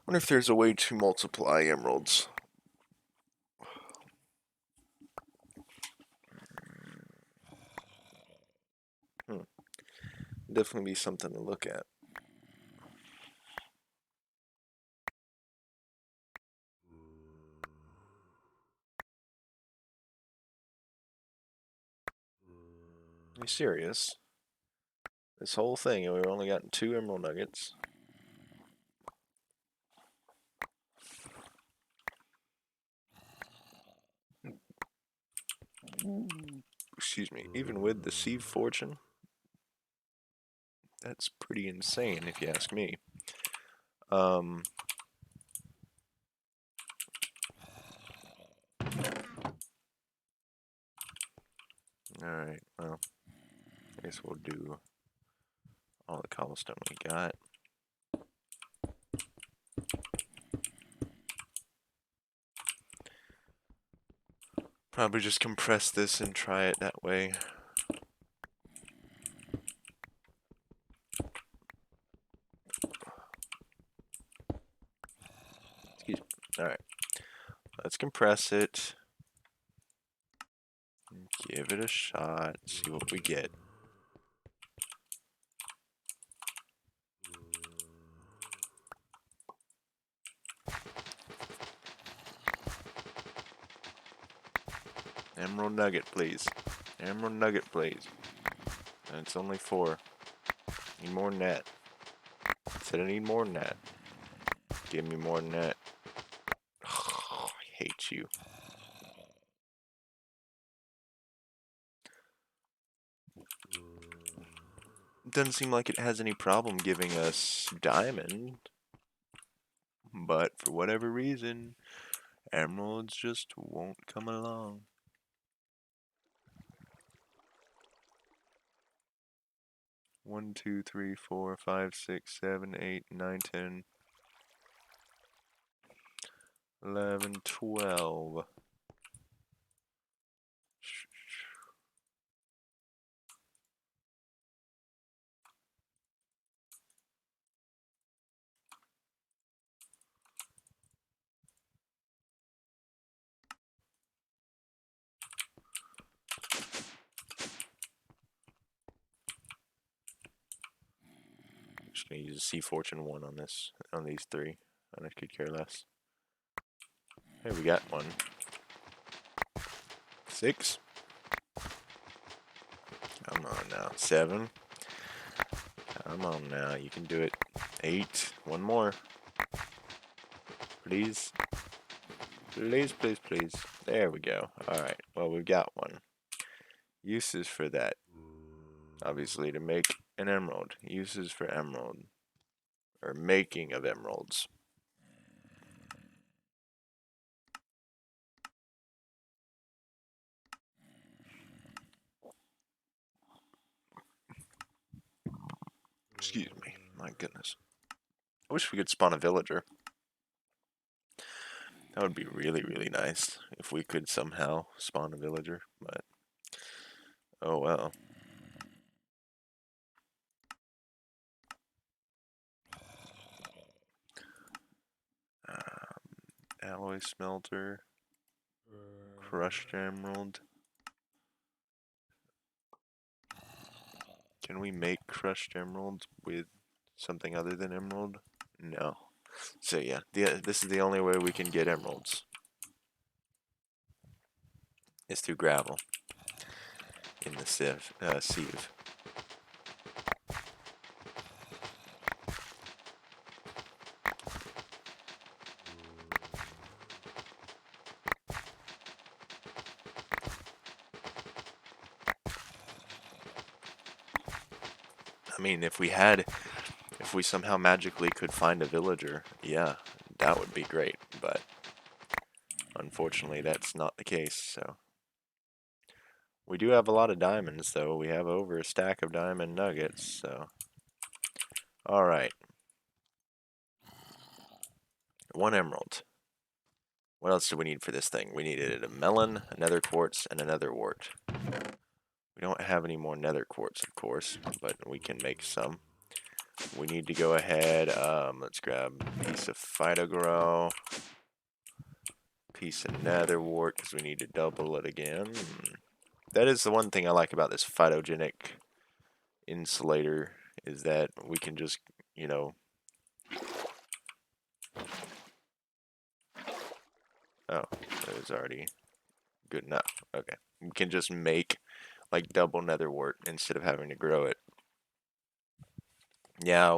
Wonder if there's a way to multiply emeralds. Definitely be something to look at. you serious? This whole thing, and we've only gotten 2 emerald nuggets. Excuse me. Even with the Sieve Fortune, that's pretty insane, if you ask me. Alright, well, I guess we'll do all the cobblestone we got. Probably just compress this and try it that way. Excuse me. Alright. Let's compress it. Give it a shot. See what we get. Emerald nugget, please. Emerald nugget, please. And it's only 4. Need more than that. Said I need more than that. Give me more than that. Oh, I hate you. Doesn't seem like it has any problem giving us diamond. But for whatever reason, emeralds just won't come along. 1, 2, 3, 4, 5, 6, 7, 8, 9, 10, 11, 12. Just gonna use a Sea Fortune 1 on these 3. And I could care less. Hey, we got 1. 6. Come on now. 7. Come on now. You can do it. 8. 1 more. Please. Please, please, please. There we go. Alright. Well, we've got 1. Uses for that. Obviously, to make an emerald. Uses for emerald. Or making of emeralds. Excuse me. My goodness. I wish we could spawn a villager. That would be really, really nice if we could somehow spawn a villager, but oh well. Alloy smelter, crushed emerald. Can we make crushed emerald with something other than emerald? No. So yeah, this is the only way we can get emeralds. Is through gravel in the sieve. I mean, if we somehow magically could find a villager, yeah, that would be great, but unfortunately that's not the case, so. We do have a lot of diamonds, though. We have over a stack of diamond nuggets, so. Alright. 1 emerald. What else do we need for this thing? We needed a melon, a nether quartz, and a nether wart. We don't have any more nether quartz, of course, but we can make some. We need to go ahead, let's grab a piece of phytogrow, piece of nether wart, because we need to double it again. That is the one thing I like about this phytogenic insulator, is that we can just, you know... Oh, that was already good enough. Okay. We can just make like double nether wart instead of having to grow it. Yeah,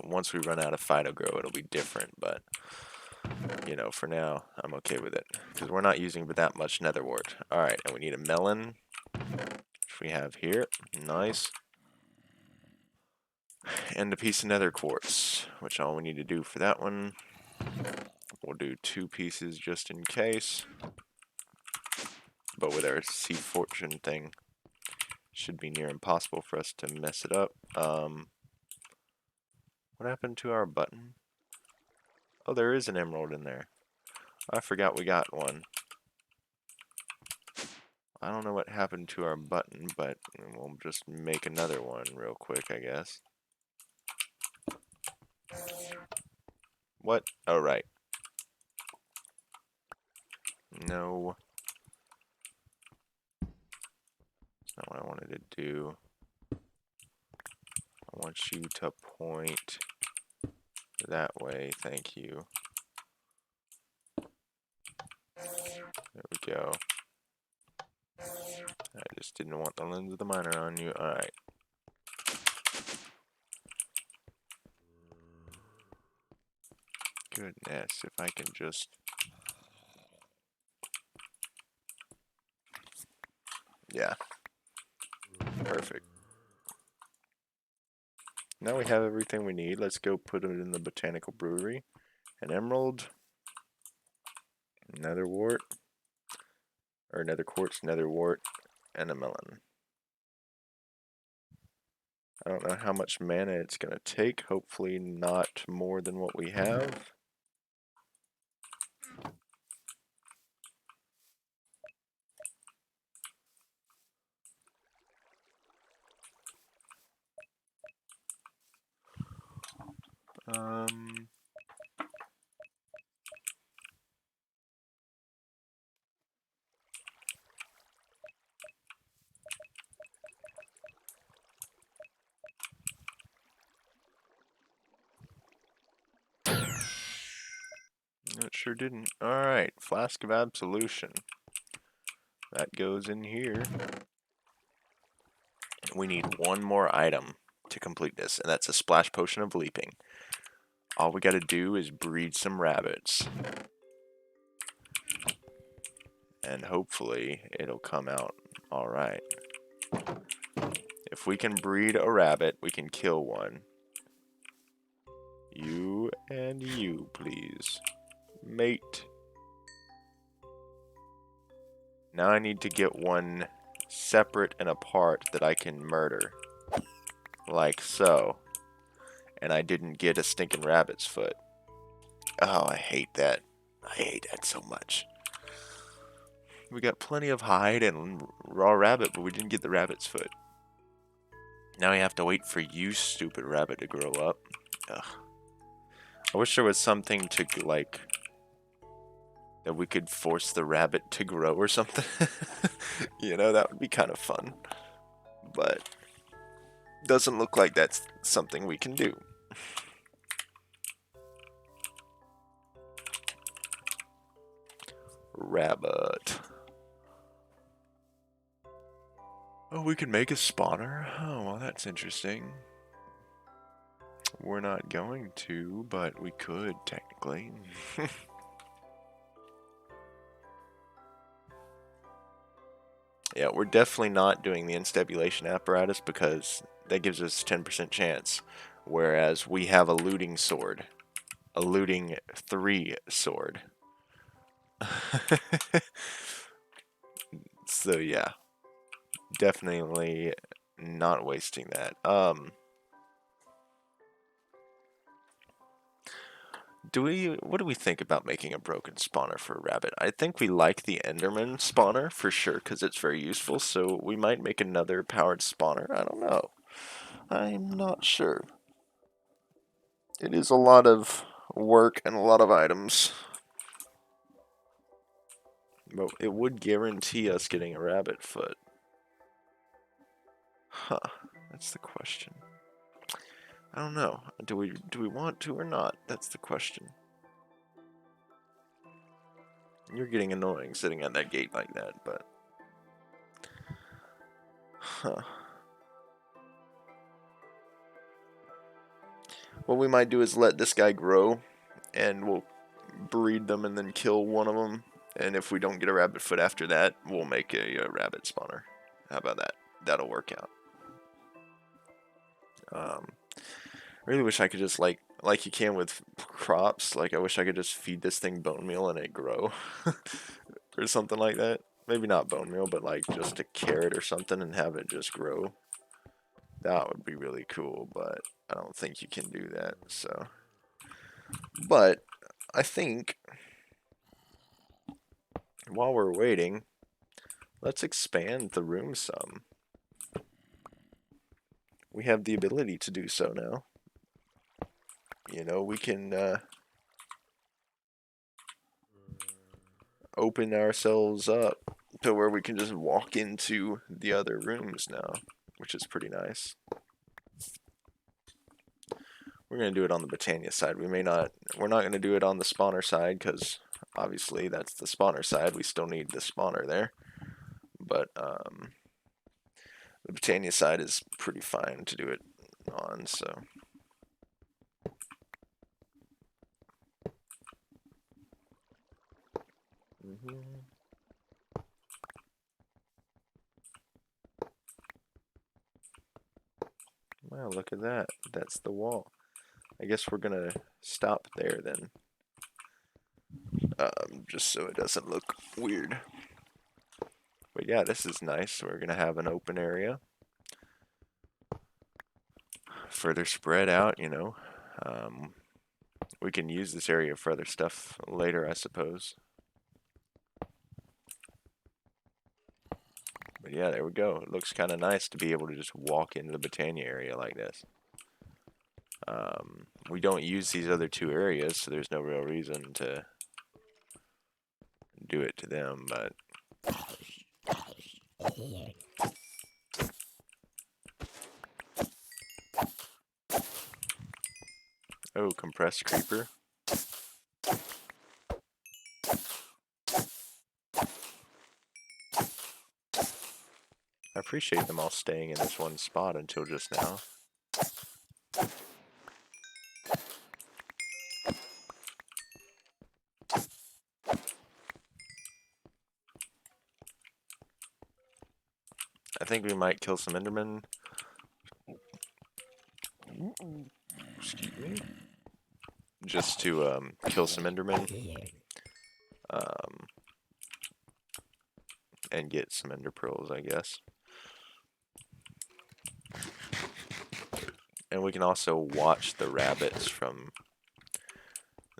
once we run out of Fido Grow, it'll be different, but you know, for now, I'm okay with it because we're not using that much nether wart. All right, and we need a melon, which we have here. Nice. And a piece of nether quartz, which all we need to do for that one, we'll do 2 pieces just in case. But with our Seed Fortune thing, should be near impossible for us to mess it up. What happened to our button? Oh, there is an emerald in there. I forgot we got one. I don't know what happened to our button, but we'll just make another one real quick, I guess. What? Oh, right. No. That's not what I wanted to do. I want you to point that way, thank you. There we go. I just didn't want the lens of the miner on you. Alright. Goodness, if I can just... Yeah. Perfect. Now we have everything we need. Let's go put it in the botanical brewery. An emerald. Nether wart. Or nether quartz, nether wart, and a melon. I don't know how much mana it's going to take. Hopefully not more than what we have. It sure didn't. Alright, Flask of Absolution. That goes in here. We need one more item to complete this, and that's a Splash Potion of Leaping. All we gotta do is breed some rabbits. And hopefully it'll come out alright. If we can breed a rabbit, we can kill one. You and you, please. Mate. Now I need to get one separate and apart that I can murder. Like so. And I didn't get a stinking rabbit's foot. Oh, I hate that. I hate that so much. We got plenty of hide and raw rabbit, but we didn't get the rabbit's foot. Now we have to wait for you, stupid rabbit, to grow up. Ugh. I wish there was something to, like, that we could force the rabbit to grow or something. You know, that would be kind of fun. But doesn't look like that's something we can do. Rabbit. Oh, we can make a spawner? Oh, well, that's interesting. We're not going to, but we could, technically. Yeah, we're definitely not doing the instabulation apparatus because that gives us a 10% chance. Whereas we have a looting sword. A looting 3 sword. So yeah. Definitely not wasting that. What do we think about making a broken spawner for a rabbit? I think we like the Enderman spawner for sure because it's very useful, so we might make another powered spawner. I don't know. I'm not sure. It is a lot of work and a lot of items. But it would guarantee us getting a rabbit foot. Huh. That's the question. I don't know. Do we want to or not? That's the question. You're getting annoying sitting at that gate like that, but Huh. What we might do is let this guy grow, and we'll breed them and then kill one of them. And if we don't get a rabbit foot after that, we'll make a rabbit spawner. How about that? That'll work out. Really wish I could just like you can with crops. Like I wish I could just feed this thing bone meal and it grow, or something like that. Maybe not bone meal, but like just a carrot or something and have it just grow. That would be really cool, but I don't think you can do that. So, but I think while we're waiting, let's expand the room some. We have the ability to do so now. You know, we can open ourselves up to where we can just walk into the other rooms now, which is pretty nice. We're going to do it on the Botania side. We're not going to do it on the spawner side because obviously that's the spawner side. We still need the spawner there. But the Botania side is pretty fine to do it on, so. Wow, look at that. That's the wall. I guess we're gonna stop there then. Just so it doesn't look weird. But yeah, this is nice. We're gonna have an open area. Further spread out, you know. We can use this area for other stuff later, I suppose. But yeah, there we go. It looks kind of nice to be able to just walk into the Botania area like this. We don't use these other two areas, so there's no real reason to do it to them, but oh, compressed creeper. I appreciate them all staying in this one spot until just now. I think we might kill some Endermen. Excuse me. Just to kill some Endermen. And get some Ender Pearls, I guess. And we can also watch the rabbits from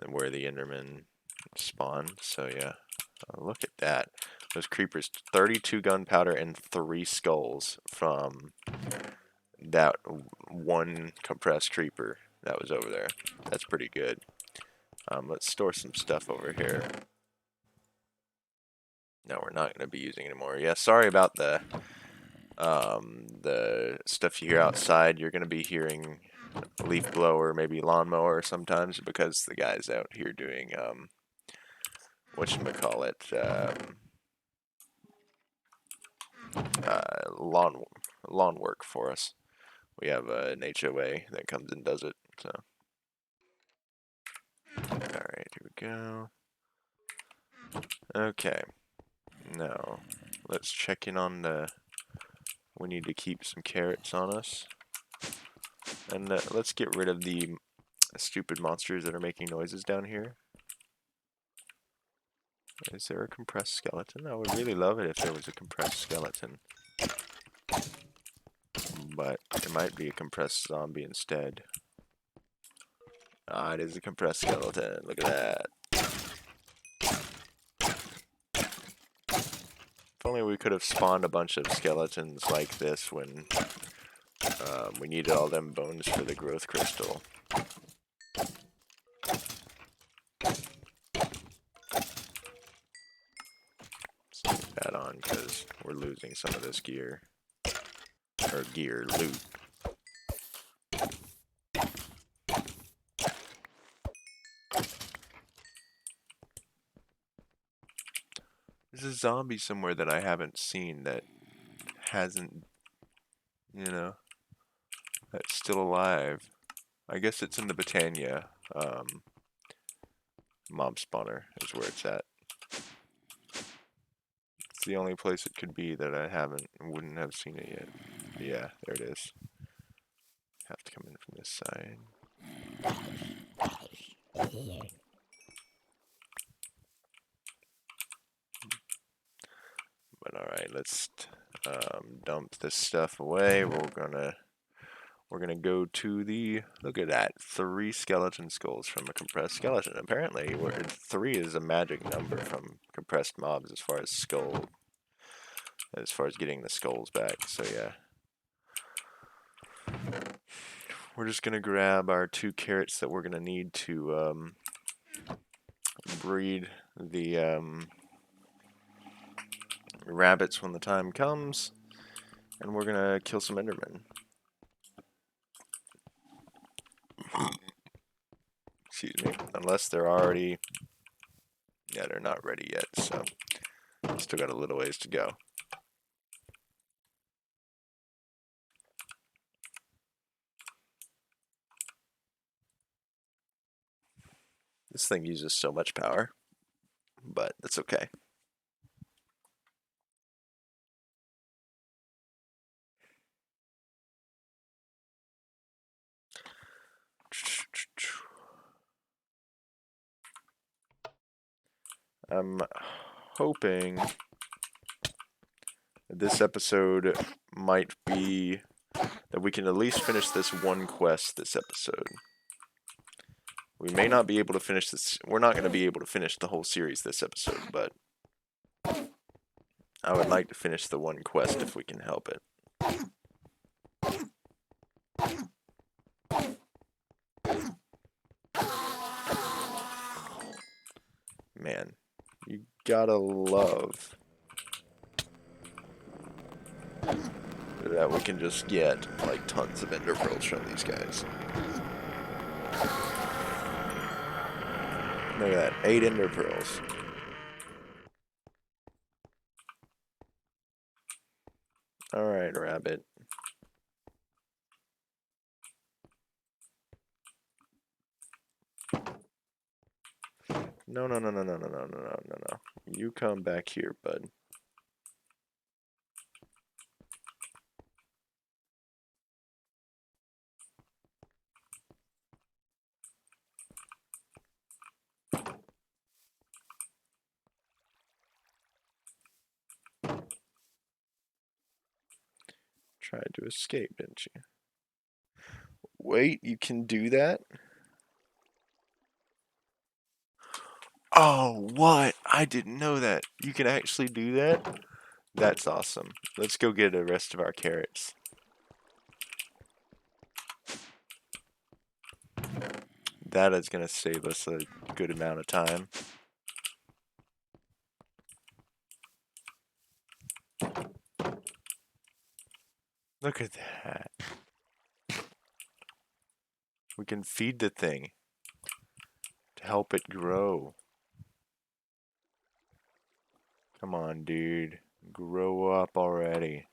where the Endermen spawn. So yeah, look at that. Those creepers, 32 gunpowder and 3 skulls from that one compressed creeper that was over there. That's pretty good. Let's store some stuff over here. No, we're not going to be using anymore. Yeah, sorry about the stuff you hear outside. You're going to be hearing leaf blower, maybe lawnmower sometimes because the guy's out here doing whatchamacallit, lawn work for us. We have an HOA that comes and does it. So, all right, here we go. Okay, now let's check in on the. We need to keep some carrots on us, and let's get rid of the stupid monsters that are making noises down here. Is there a compressed skeleton? I would really love it if there was a compressed skeleton. But it might be a compressed zombie instead. Ah, it is a compressed skeleton. Look at that. If only we could have spawned a bunch of skeletons like this when we needed all them bones for the growth crystal. Let's take that on because we're losing some of this gear. Or gear, loot. There's a zombie somewhere that I haven't seen that hasn't you know, that's still alive. I guess it's in the Botania mob spawner is where it's at. It's the only place it could be that I wouldn't have seen it yet. Yeah, there it is. Have to come in from this side. But alright, let's dump this stuff away. We're gonna go to the, look at that, 3 skeleton skulls from a compressed skeleton. Apparently, 3 is a magic number from compressed mobs as far as getting the skulls back. So yeah, we're just gonna grab our 2 carrots that we're gonna need to breed the rabbits when the time comes, and we're gonna kill some Endermen. Excuse me, unless they're already, yeah, they're not ready yet, so still got a little ways to go. This thing uses so much power, but that's okay. I'm hoping this episode might be that we can at least finish this one quest this episode. We may not be able to finish this. We're not going to be able to finish the whole series this episode, but I would like to finish the one quest if we can help it. Man, you gotta love that we can just get like tons of ender pearls from these guys. Look at that, 8 ender pearls. Alright, rabbit. No, no, no, no, no, no, no, no, no, no, no. You come back here, bud. Tried to escape, didn't you? Wait, you can do that? Oh, what? I didn't know that. You can actually do that? That's awesome. Let's go get the rest of our carrots. That is going to save us a good amount of time. Look at that. We can feed the thing to help it grow. Come on, dude. Grow up already.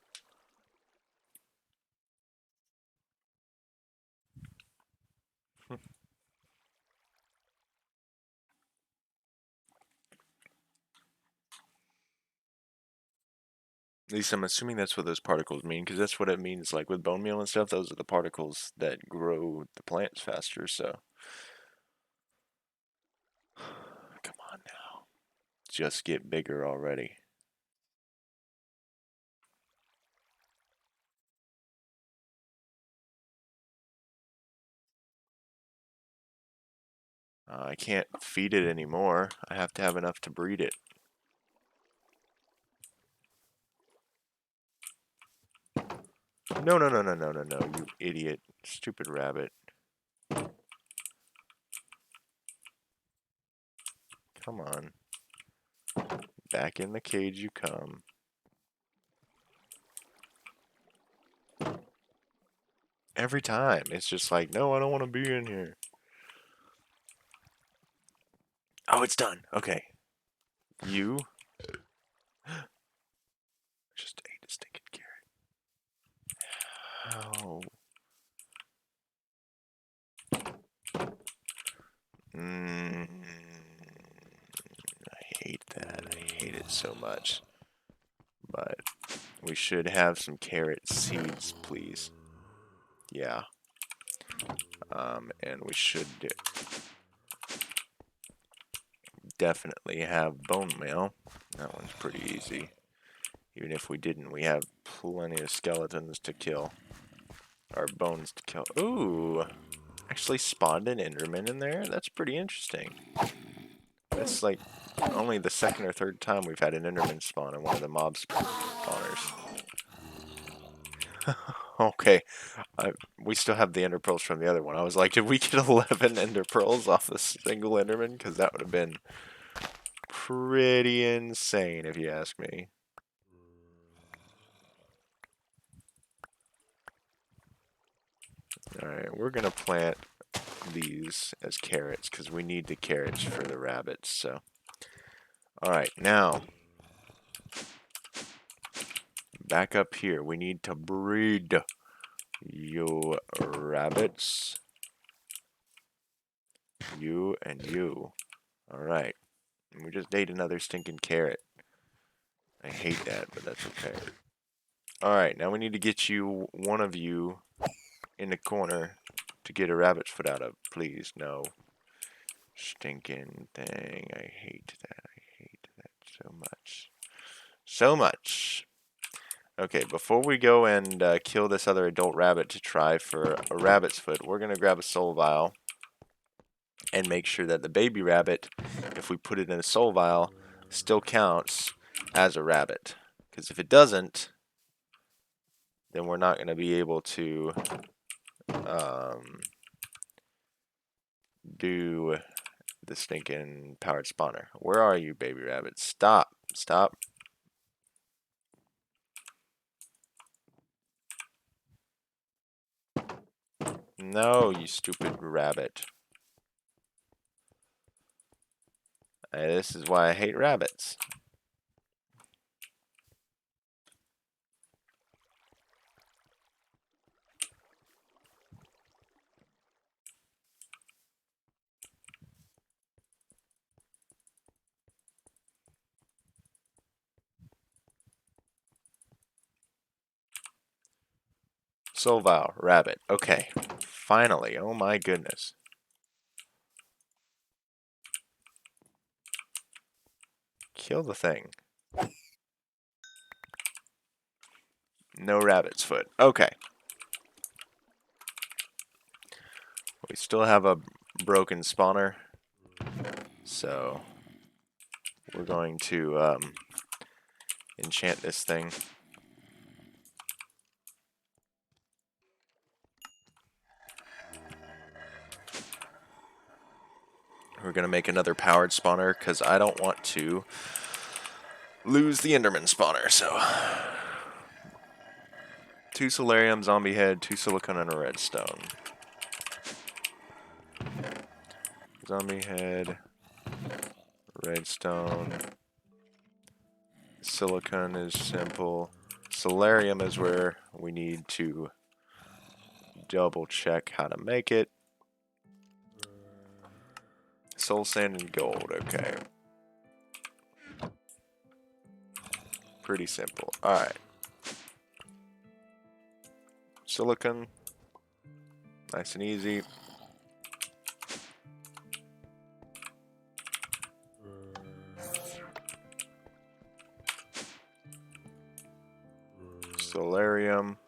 At least I'm assuming that's what those particles mean, because that's what it means. Like with bone meal and stuff, those are the particles that grow the plants faster, so. Come on now. Just get bigger already. I can't feed it anymore. I have to have enough to breed it. No, no, no, no, no, no, no, you idiot. Stupid rabbit. Come on. Back in the cage you come. Every time. It's just like, no, I don't want to be in here. Oh, it's done. Okay. You just ate a stinking carrot. out so much. But we should have some carrot seeds, please. Yeah. And we should definitely have bone meal. That one's pretty easy. Even if we didn't, we have plenty of skeletons to kill. Or bones to kill. Ooh! Actually spawned an Enderman in there? That's pretty interesting. That's like only the second or third time we've had an Enderman spawn in one of the mob spawners. Okay. We still have the Ender Pearls from the other one. I was like, did we get 11 Ender Pearls off a single Enderman? Because that would have been pretty insane, if you ask me. Alright, we're going to plant these as carrots, because we need the carrots for the rabbits, so. Alright, now. Back up here. We need to breed you rabbits. You and you. Alright. We just ate another stinking carrot. I hate that, but that's okay. Alright, now we need to get you, one of you, in the corner to get a rabbit's foot out of. Please, no. Stinking thing. I hate that. I hate that so much. So much. Okay, before we go and kill this other adult rabbit to try for a rabbit's foot, we're going to grab a soul vial and make sure that the baby rabbit, if we put it in a soul vial, still counts as a rabbit. Because if it doesn't, then we're not going to be able to do the stinking powered spawner. Where are you, baby rabbit? Stop. Stop. No, you stupid rabbit. This is why I hate rabbits. Soul vial, rabbit. Okay, finally. Oh my goodness. Kill the thing. No rabbit's foot. Okay. We still have a broken spawner. So we're going to enchant this thing. We're going to make another powered spawner because I don't want to lose the Enderman spawner. So 2 Solarium, Zombie Head, 2 Silicon, and a Redstone. Zombie Head, Redstone. Silicon is simple. Solarium is where we need to double check how to make it. Soul sand and gold, okay. Pretty simple. Alright. Silicon. Nice and easy. Solarium.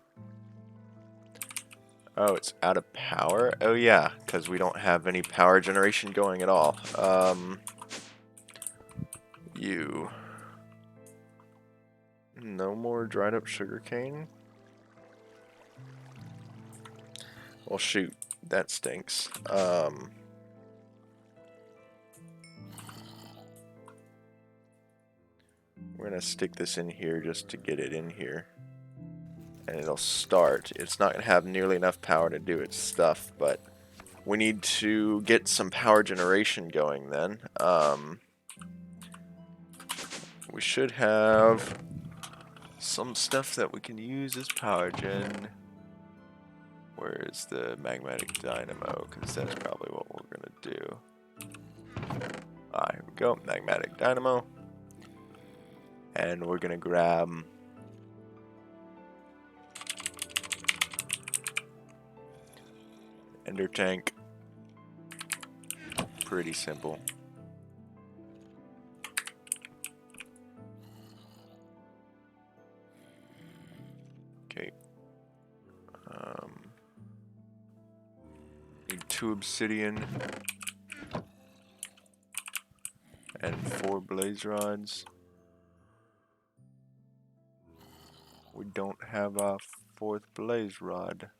Oh, it's out of power? Oh yeah, because we don't have any power generation going at all. You. No more dried up sugarcane? Well shoot, that stinks. We're gonna stick this in here just to get it in here. And it'll start. It's not going to have nearly enough power to do its stuff, but we need to get some power generation going then. We should have some stuff that we can use as power gen. Where is the magmatic dynamo? Because that's probably what we're going to do. Ah, here we go. Magmatic dynamo. And we're gonna grab Ender Tank. Pretty simple. Okay. Need 2 obsidian and 4 blaze rods. We don't have a 4th blaze rod.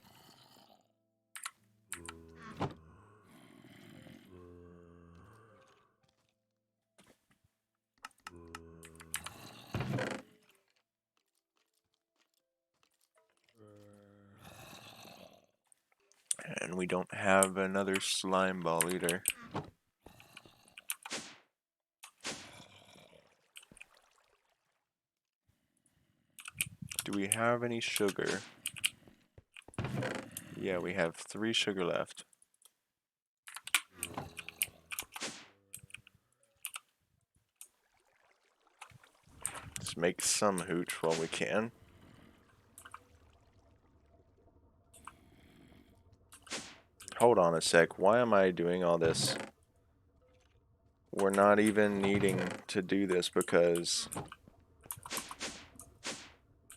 And we don't have another slime ball either. Do we have any sugar? Yeah, we have 3 sugar left. Let's make some hooch while we can. Hold on a sec, why am I doing all this? We're not even needing to do this because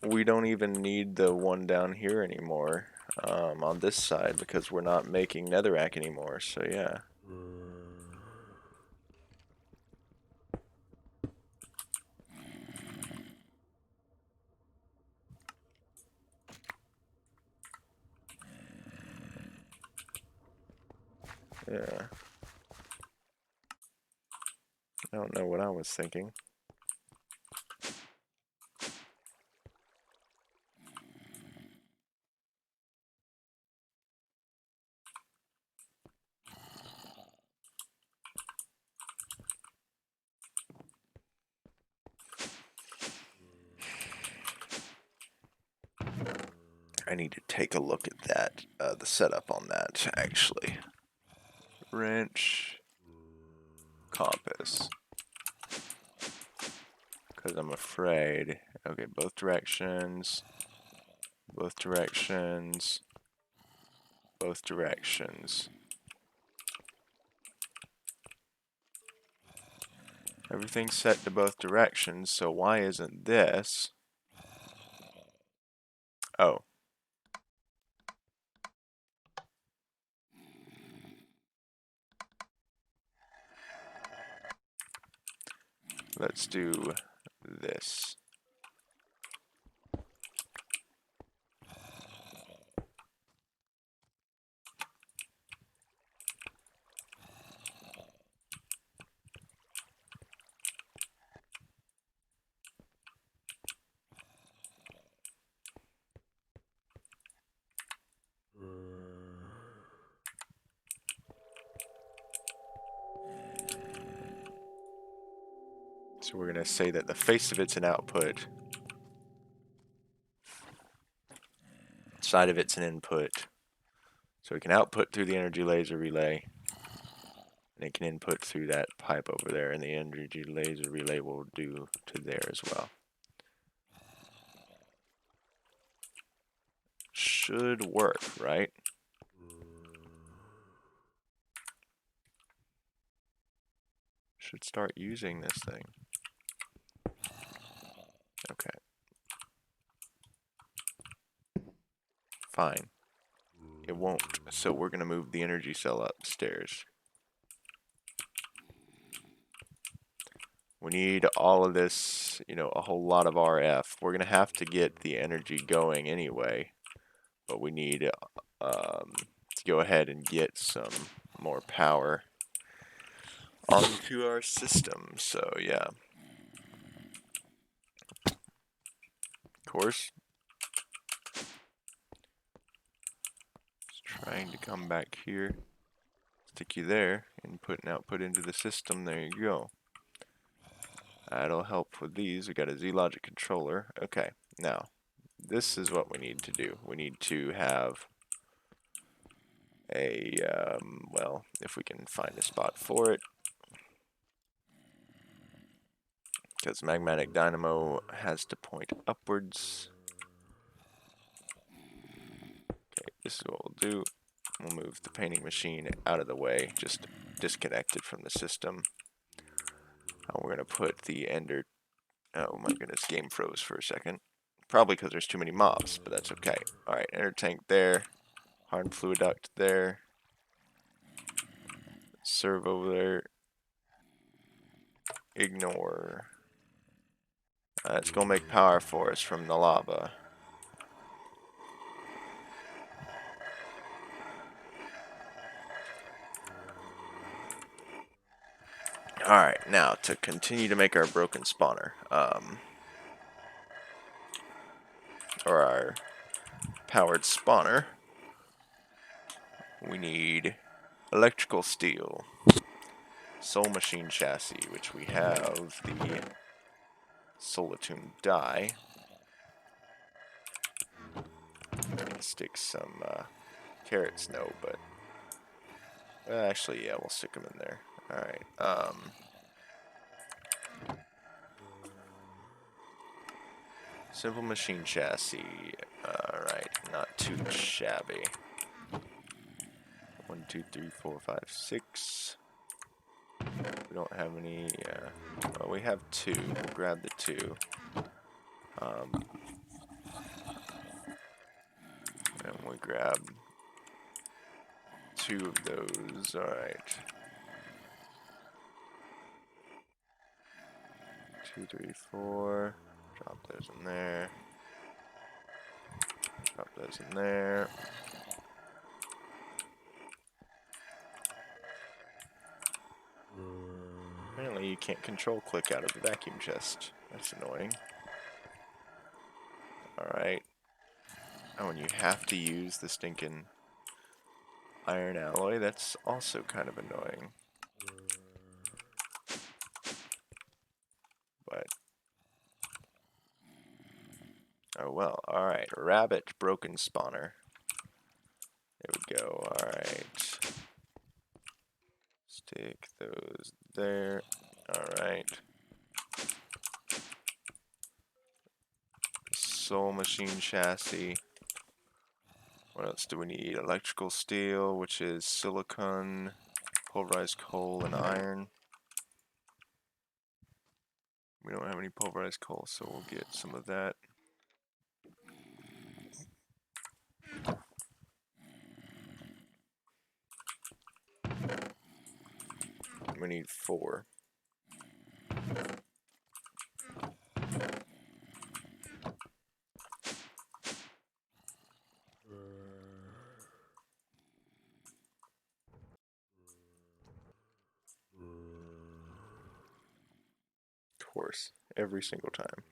we don't even need the one down here anymore on this side because we're not making netherrack anymore, so yeah. Yeah. I don't know what I was thinking. I need to take a look at that, the setup on that, actually. Wrench, compass. Because I'm afraid. Okay, both directions. Both directions. Both directions. Everything's set to both directions, so why isn't this? Oh. Let's do this. So we're going to say that the face of it's an output, side of it's an input. So it can output through the energy laser relay, and it can input through that pipe over there, and the energy laser relay will do to there as well. Should work, right? Should start using this thing. Okay. Fine. It won't, so we're going to move the energy cell upstairs. We need all of this, you know, a whole lot of RF. We're going to have to get the energy going anyway, but we need to go ahead and get some more power onto our system. So yeah, of course, just trying to come back here, stick you there, input and output into the system. There you go. That'll help with these. We got a Z-Logic controller. Okay, now this is what we need to do. We need to have a well, if we can find a spot for it. because magmatic dynamo has to point upwards. Okay, this is what we'll do. We'll move the painting machine out of the way, just disconnect it from the system. We're going to put the ender... Oh my goodness, game froze for a second. Probably because there's too many mobs, but that's okay. Alright, ender tank there. Hardened fluid duct there. Servo there. Ignore. It's going to make power for us from the lava. Alright, now to continue to make our broken spawner. Or our powered spawner. We need electrical steel. Soul machine chassis, which we have the Solitude die. Stick some carrots, no, but actually, yeah, we'll stick them in there. Alright, simple machine chassis. Alright, not too shabby. 1, 2, 3, 4, 5, 6. We don't have any, well, we have 2. We'll grab the 2. And we grab 2 of those. Alright. 2, 3, 4. Drop those in there. Drop those in there. Apparently you can't control click out of the vacuum chest. That's annoying. Alright. Oh, and you have to use the stinking iron alloy. That's also kind of annoying. But... oh well. Alright. Rabbit broken spawner. There we go. Alright. Stick those there. Alright. Soul machine chassis. What else do we need? Electrical steel, which is silicon, pulverized coal, and iron. We don't have any pulverized coal, so we'll get some of that. We need 4. Of course, every single time.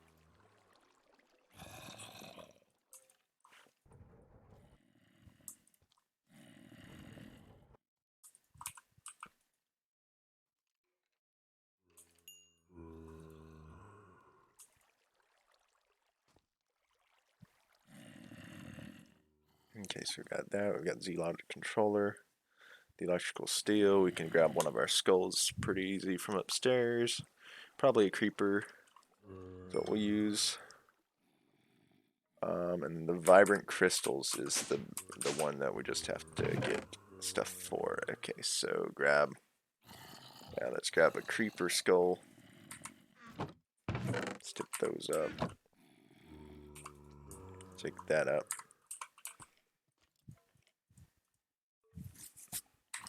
Okay, so we've got that. We've got Z-Logic controller. The electrical steel. We can grab one of our skulls pretty easy from upstairs. Probably a creeper. Is what we'll use. And the vibrant crystals is the one that we just have to get stuff for. Okay, so grab. Yeah, let's grab a creeper skull. Stick those up. Stick that up.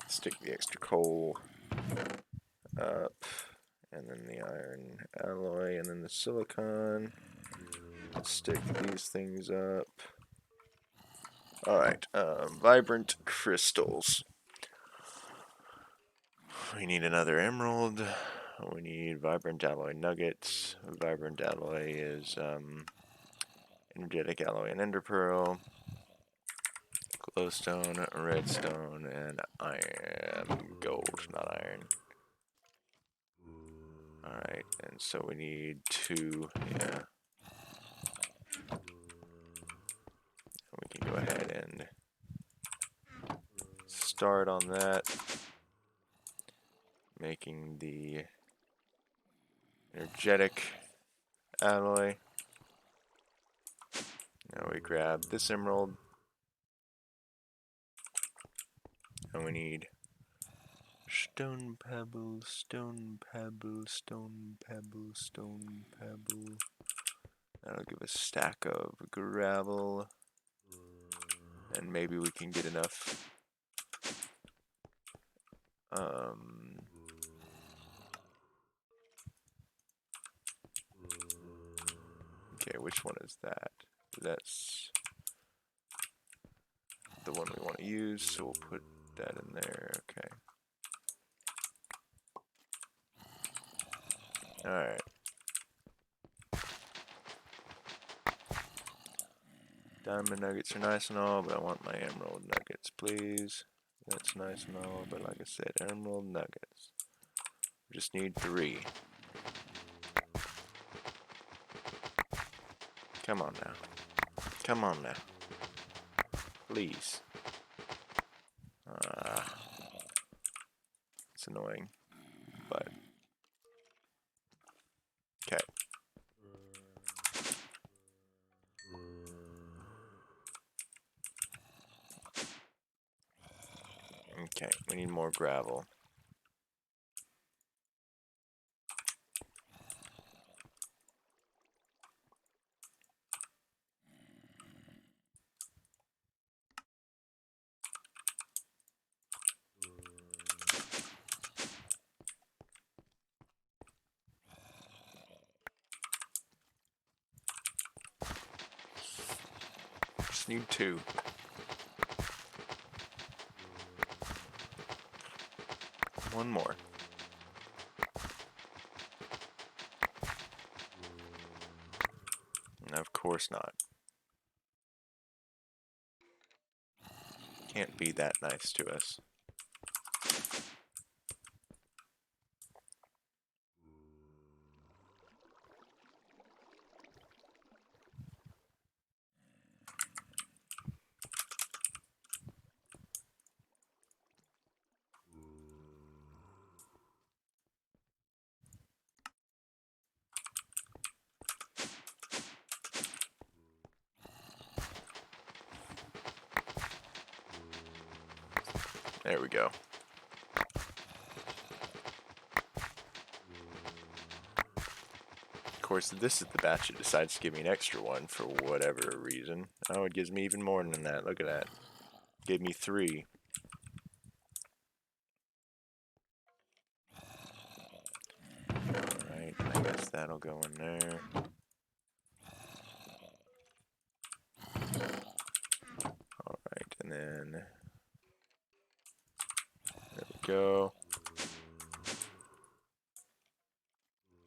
Stick the extra coal up. And then the iron alloy, and then the silicon. Stick these things up. Alright, vibrant crystals. We need another emerald. We need vibrant alloy nuggets. Vibrant alloy is energetic alloy and ender pearl. Glowstone, redstone, and iron. Gold, not iron. Alright, and so we need 2, yeah. We can go ahead and start on that. Making the Energetic alloy. Now we grab this emerald. And we need stone pebble, stone pebble, stone pebble, stone pebble. That'll give us a stack of gravel. And maybe we can get enough. Okay, which one is that? That's the one we want to use, so we'll put that in there. Okay. Alright. Diamond nuggets are nice and all, but I want my emerald nuggets, please. That's nice and all, but like I said, emerald nuggets. We just need 3. Come on now. Come on now. Please. It's annoying, but okay. Okay, we need more gravel. Just need 2. One more. Of course not. Can't be that nice to us. There we go. Of course, this is the batch that decides to give me an extra one for whatever reason. Oh, it gives me even more than that. Look at that. Gave me 3. Alright, I guess that'll go in there. Alright, and then there we go.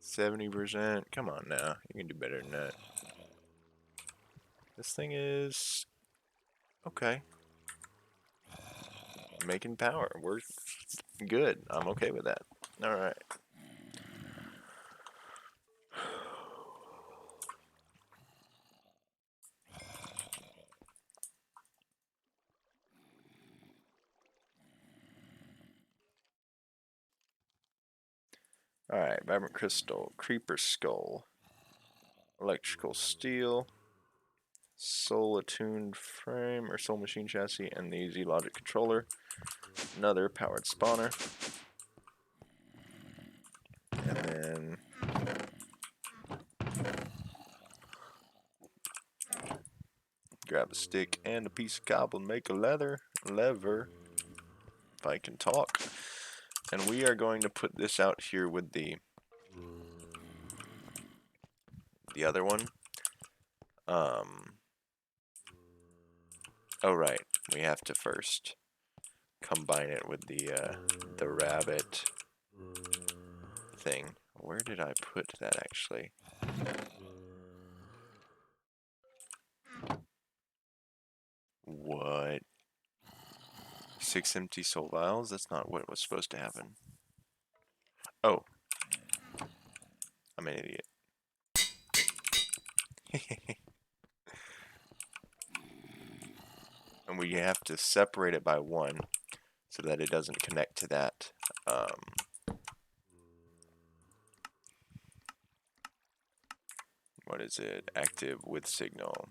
70%. Come on now. You can do better than that. This thing is okay. Making power. We're good. I'm okay with that. Alright. Alright, vibrant crystal, creeper skull, electrical steel, soul attuned frame or soul machine chassis, and the easy logic controller. Another powered spawner. And then grab a stick and a piece of cobble and make a lever, if I can talk. And we are going to put this out here with the other one. Oh right, we have to first combine it with the rabbit thing. Where did I put that actually? What? 6 empty soul vials? That's not what was supposed to happen. Oh. I'm an idiot. And we have to separate it by 1 so that it doesn't connect to that is it? Active with signal.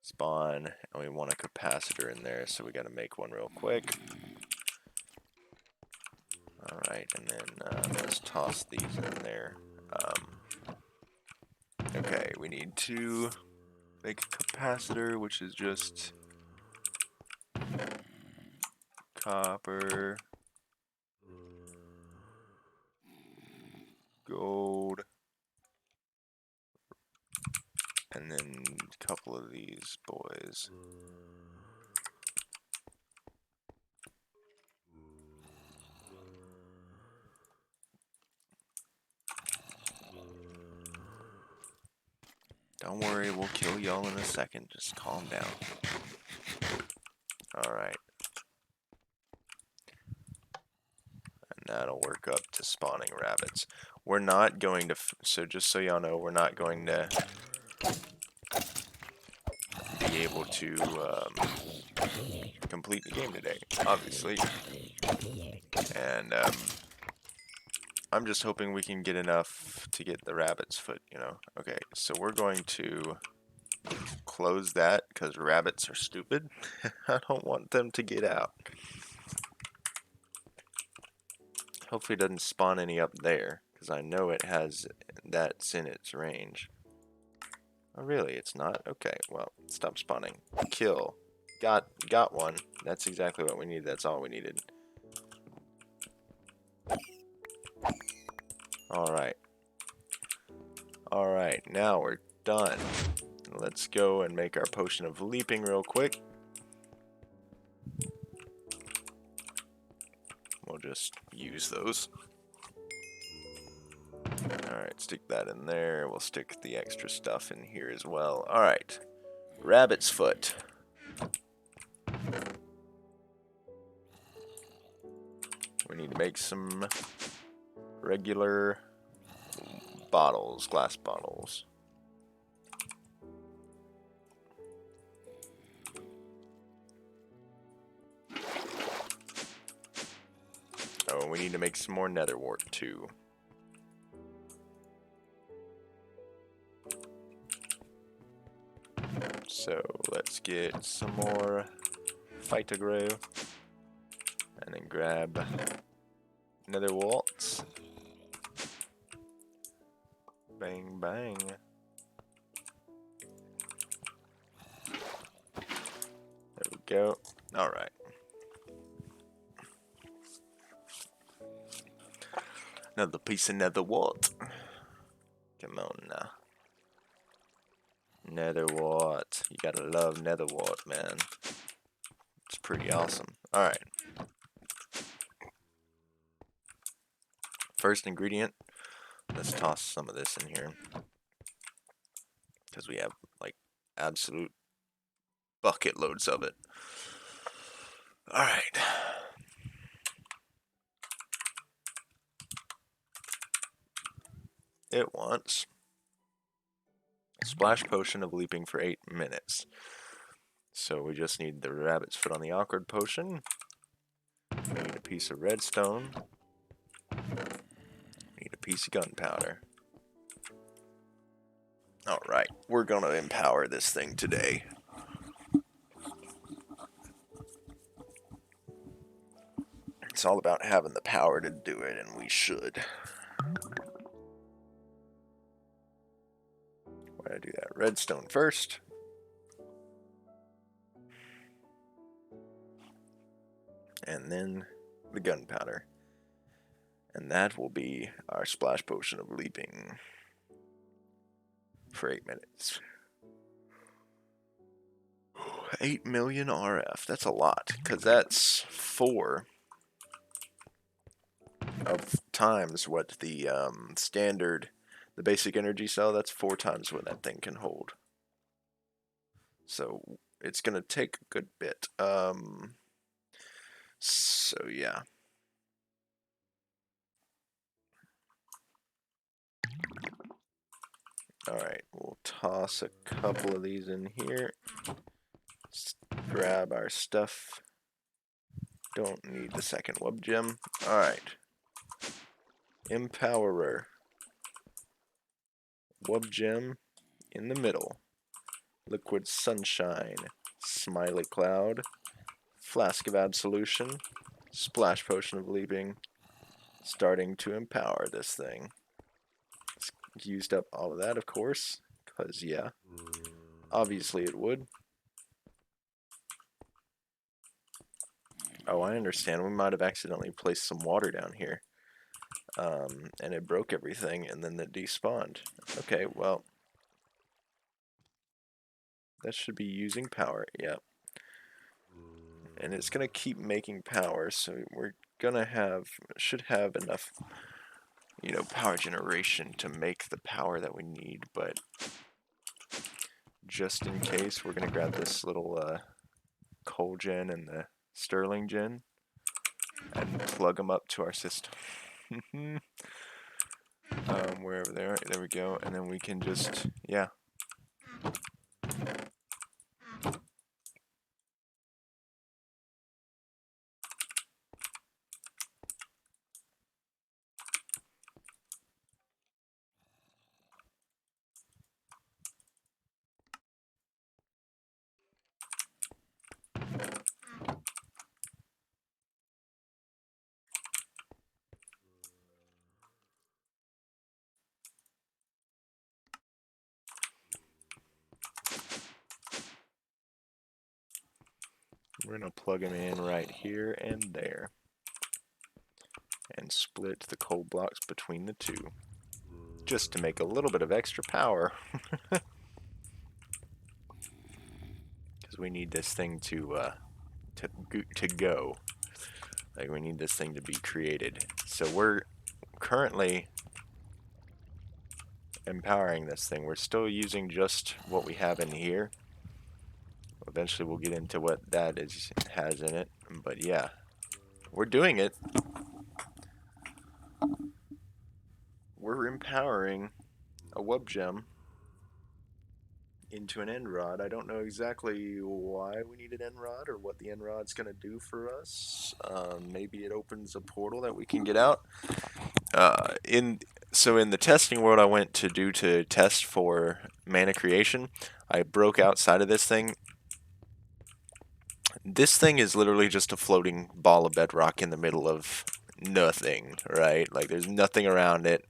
Spawn, and we want a capacitor in there, so we got to make one real quick. Alright, and then let's toss these in there. Okay, we need to make a capacitor, which is just copper, gold, and then a couple of these boys. Don't worry, we'll kill y'all in a second. Just calm down. Alright. And that'll work up to spawning rabbits. We're not going to, so just so y'all know, we're not going to be able to complete the game today, obviously. And I'm just hoping we can get enough to get the rabbit's foot, you know. Okay, so we're going to close that because rabbits are stupid. I don't want them to get out. Hopefully it doesn't spawn any up there, because I know it has, that's in its range. Oh really, it's not? Okay, well, stop spawning. Kill. Got one. That's exactly what we need, that's all we needed. Alright. Alright, now we're done. Let's go and make our potion of leaping real quick. We'll just use those. Alright, stick that in there. We'll stick the extra stuff in here as well. Alright. Rabbit's foot. We need to make some regular bottles, glass bottles. Oh, we need to make some more nether wart too. So let's get some more Phytogro and then grab nether warts. Bang bang. There we go. Alright. Another piece of nether wart. Come on now. Nether wart. You gotta love nether wart, man. It's pretty awesome. Alright. First ingredient. Let's toss some of this in here. Because we have, like, absolute bucket loads of it. Alright. It wants a splash potion of leaping for 8 minutes. So we just need the rabbit's foot on the awkward potion. We need a piece of redstone. We need a piece of gunpowder. Alright, we're gonna empower this thing today. It's all about having the power to do it, and we should. Why did I do that? Redstone first. And then the gunpowder. And that will be our splash potion of leaping for 8 minutes. 8 million RF. That's a lot, because that's 4 of times what the standard, the basic energy cell, that's 4 times what that thing can hold. So it's going to take a good bit. So yeah. Alright, we'll toss a couple of these in here. Just grab our stuff. Don't need the second web gem. Alright. Empowerer. Wub gem in the middle. Liquid sunshine. Smiley cloud. Flask of absolution. Splash potion of leaping. Starting to empower this thing. It's used up all of that, of course, because, yeah, obviously it would. Oh, I understand. We might have accidentally placed some water down here. And it broke everything, and then it despawned. Okay, well, that should be using power. Yep. And it's going to keep making power, so we're going to should have enough, power generation to make the power that we need, but just in case, we're going to grab this little coal gen and the sterling gen and plug them up to our system. Wherever they are, there we go, and then we can just, yeah. We're going to plug them in right here and there. And split the coal blocks between the two. Just to make a little bit of extra power. Because we need this thing to go. Like, we need this thing to be created. So we're currently empowering this thing. We're still using just what we have in here. Eventually we'll get into what that has in it. But yeah, we're doing it. We're empowering a wub gem into an end rod. I don't know exactly why we need an end rod or what the end rod's going to do for us. Maybe it opens a portal that we can get out. So in the testing world I went to test for mana creation, I broke outside of this thing. This thing is literally just a floating ball of bedrock in the middle of nothing, right? Like, there's nothing around it.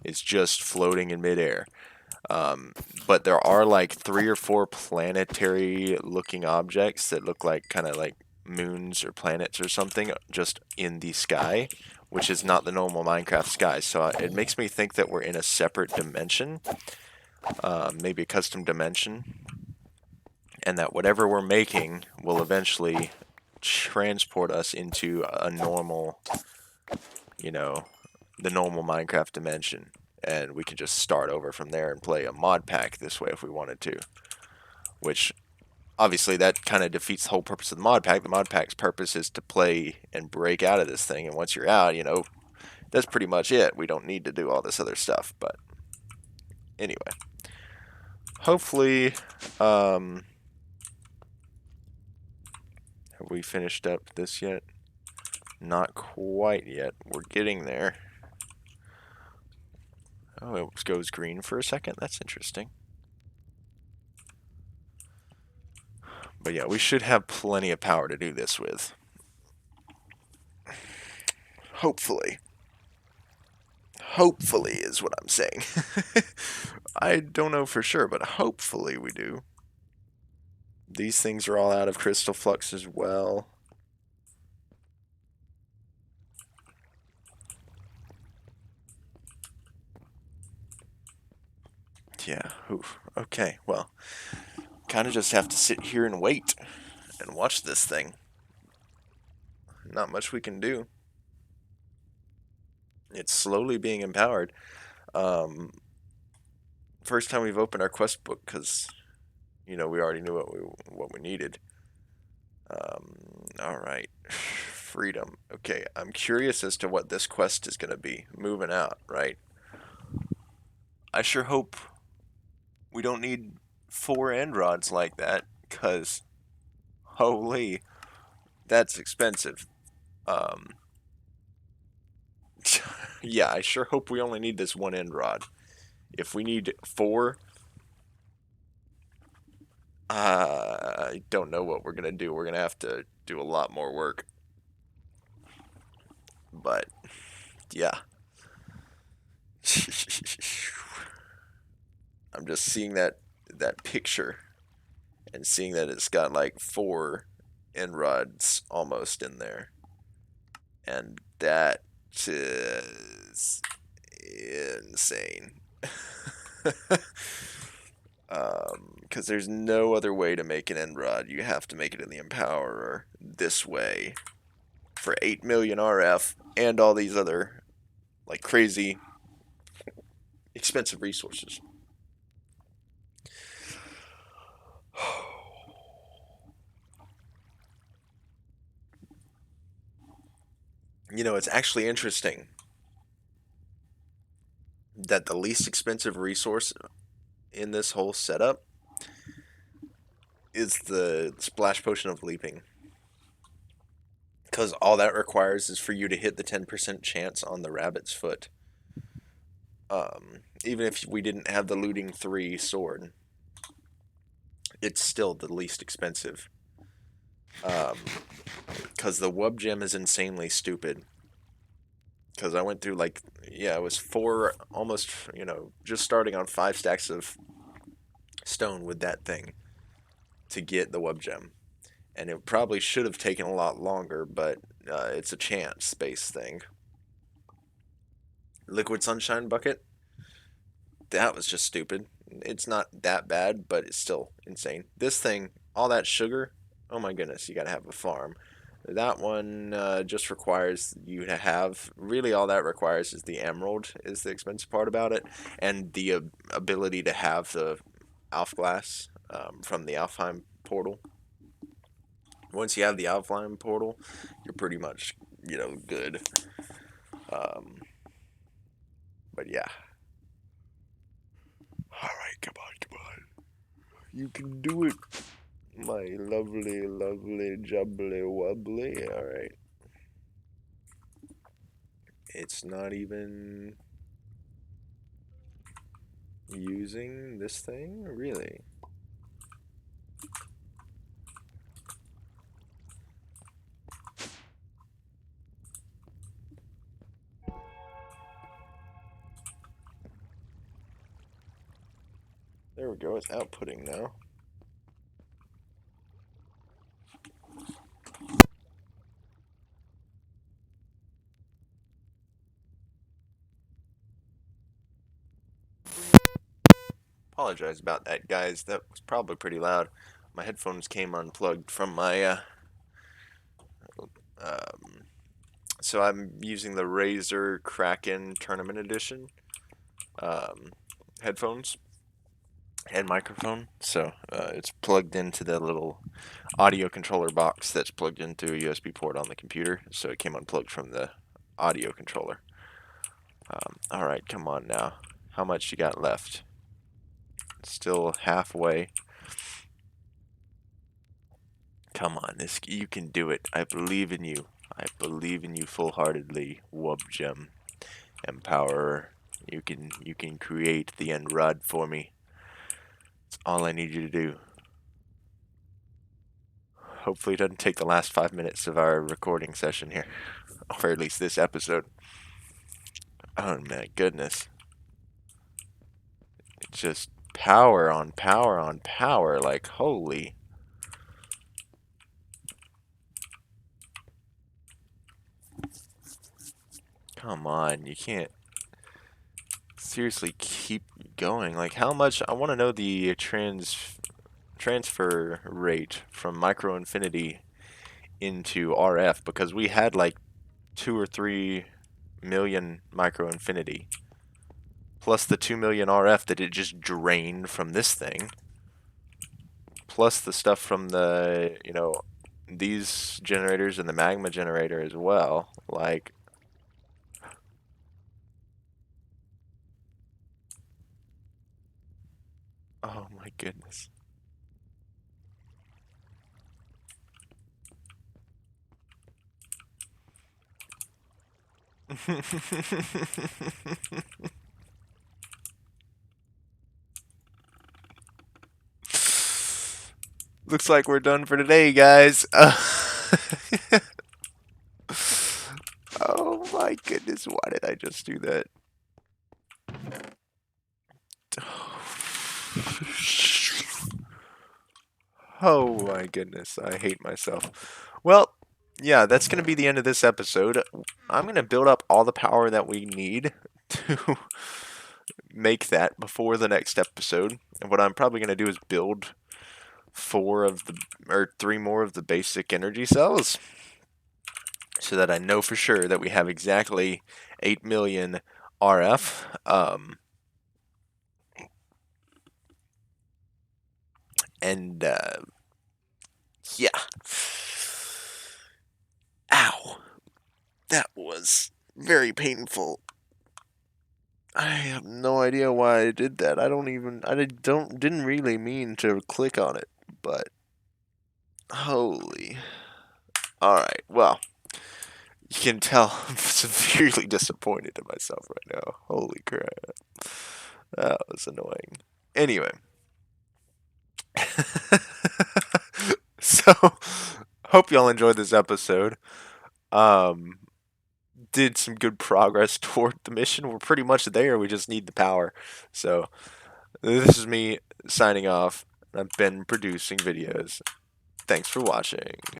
It's just floating in midair. But there are like 3 or 4 planetary looking objects that look like kind of like moons or planets or something just in the sky, which is not the normal Minecraft sky. So it makes me think that we're in a separate dimension, maybe a custom dimension, and that whatever we're making will eventually transport us into a normal, the normal Minecraft dimension. And we can just start over from there and play a mod pack this way if we wanted to. Which, obviously, that kind of defeats the whole purpose of the mod pack. The mod pack's purpose is to play and break out of this thing. And once you're out, that's pretty much it. We don't need to do all this other stuff. But anyway. Hopefully, have we finished up this yet? Not quite yet. We're getting there. Oh, it goes green for a second. That's interesting. But yeah, we should have plenty of power to do this with. Hopefully. Hopefully is what I'm saying. I don't know for sure, but hopefully we do. These things are all out of crystal flux as well. Yeah, oof. Okay, well, kind of just have to sit here and wait and watch this thing. Not much we can do. It's slowly being empowered. First time we've opened our quest book because, we already knew what we needed. All right, freedom. Okay, I'm curious as to what this quest is going to be. Moving out, right? I sure hope we don't need 4 end rods like that, because holy, that's expensive. Yeah, I sure hope we only need this 1 end rod. If we need 4, I don't know what we're gonna do. We're gonna have to do a lot more work. But yeah. I'm just seeing that picture and seeing that it's got like 4 end rods almost in there. And that is insane. Because there's no other way to make an end rod. You have to make it in the Empowerer this way for 8 million RF and all these other like crazy expensive resources. You know, it's actually interesting that the least expensive resource in this whole setup is the Splash Potion of Leaping. Because all that requires is for you to hit the 10% chance on the rabbit's foot. Even if we didn't have the Looting 3 sword, it's still the least expensive. Because the Wub Gem is insanely stupid. Because I went through like, yeah, it was 4, almost, just starting on 5 stacks of stone with that thing to get the Wub Gem. And it probably should have taken a lot longer, but it's a chance-based thing. Liquid Sunshine Bucket, that was just stupid. It's not that bad, but it's still insane. This thing, all that sugar, oh my goodness, you gotta have a farm. That one just requires you to have, really all that requires is the emerald, is the expensive part about it, and the ability to have the Alf Glass from the Alfheim portal. Once you have the Alfheim portal, you're pretty much, good. But yeah. Alright, come on, come on. You can do it, my lovely, lovely, jubbly, wubbly. Alright. It's not even using this thing? Really? There we go, it's outputting now. Apologize about that, guys. That was probably pretty loud. My headphones came unplugged from my, so I'm using the Razer Kraken Tournament Edition headphones and microphone. So it's plugged into the little audio controller box that's plugged into a USB port on the computer. So it came unplugged from the audio controller. Alright, come on now. How much you got left? Still halfway. Come on, you can do it. I believe in you. I believe in you full-heartedly, Wub Gem Empowerer. You can create the end rod for me. It's all I need you to do. Hopefully it doesn't take the last 5 minutes of our recording session here. Or at least this episode. Oh my goodness. It's just power on power on power, like holy. Come on, you can't seriously keep going. Like how much, I want to know the transfer rate from Micro Infinity into RF, because we had like 2 or 3 million Micro Infinity plus the 2 million RF that it just drained from this thing, plus the stuff from the, these generators and the magma generator as well. Like, oh my goodness. Looks like we're done for today, guys. Oh my goodness, why did I just do that? Oh my goodness, I hate myself. Well, yeah, that's going to be the end of this episode. I'm going to build up all the power that we need to make that before the next episode. And what I'm probably going to do is build three more of the basic energy cells so that I know for sure that we have exactly 8 million RF. And yeah. Ow. That was very painful. I have no idea why I did that. Didn't really mean to click on it, but holy. Alright, well, you can tell I'm severely disappointed in myself right now. Holy crap. That was annoying. Anyway. So, hope y'all enjoyed this episode. Did some good progress toward the mission. We're pretty much there. We just need the power. So, this is me signing off. I've been producing videos. Thanks for watching.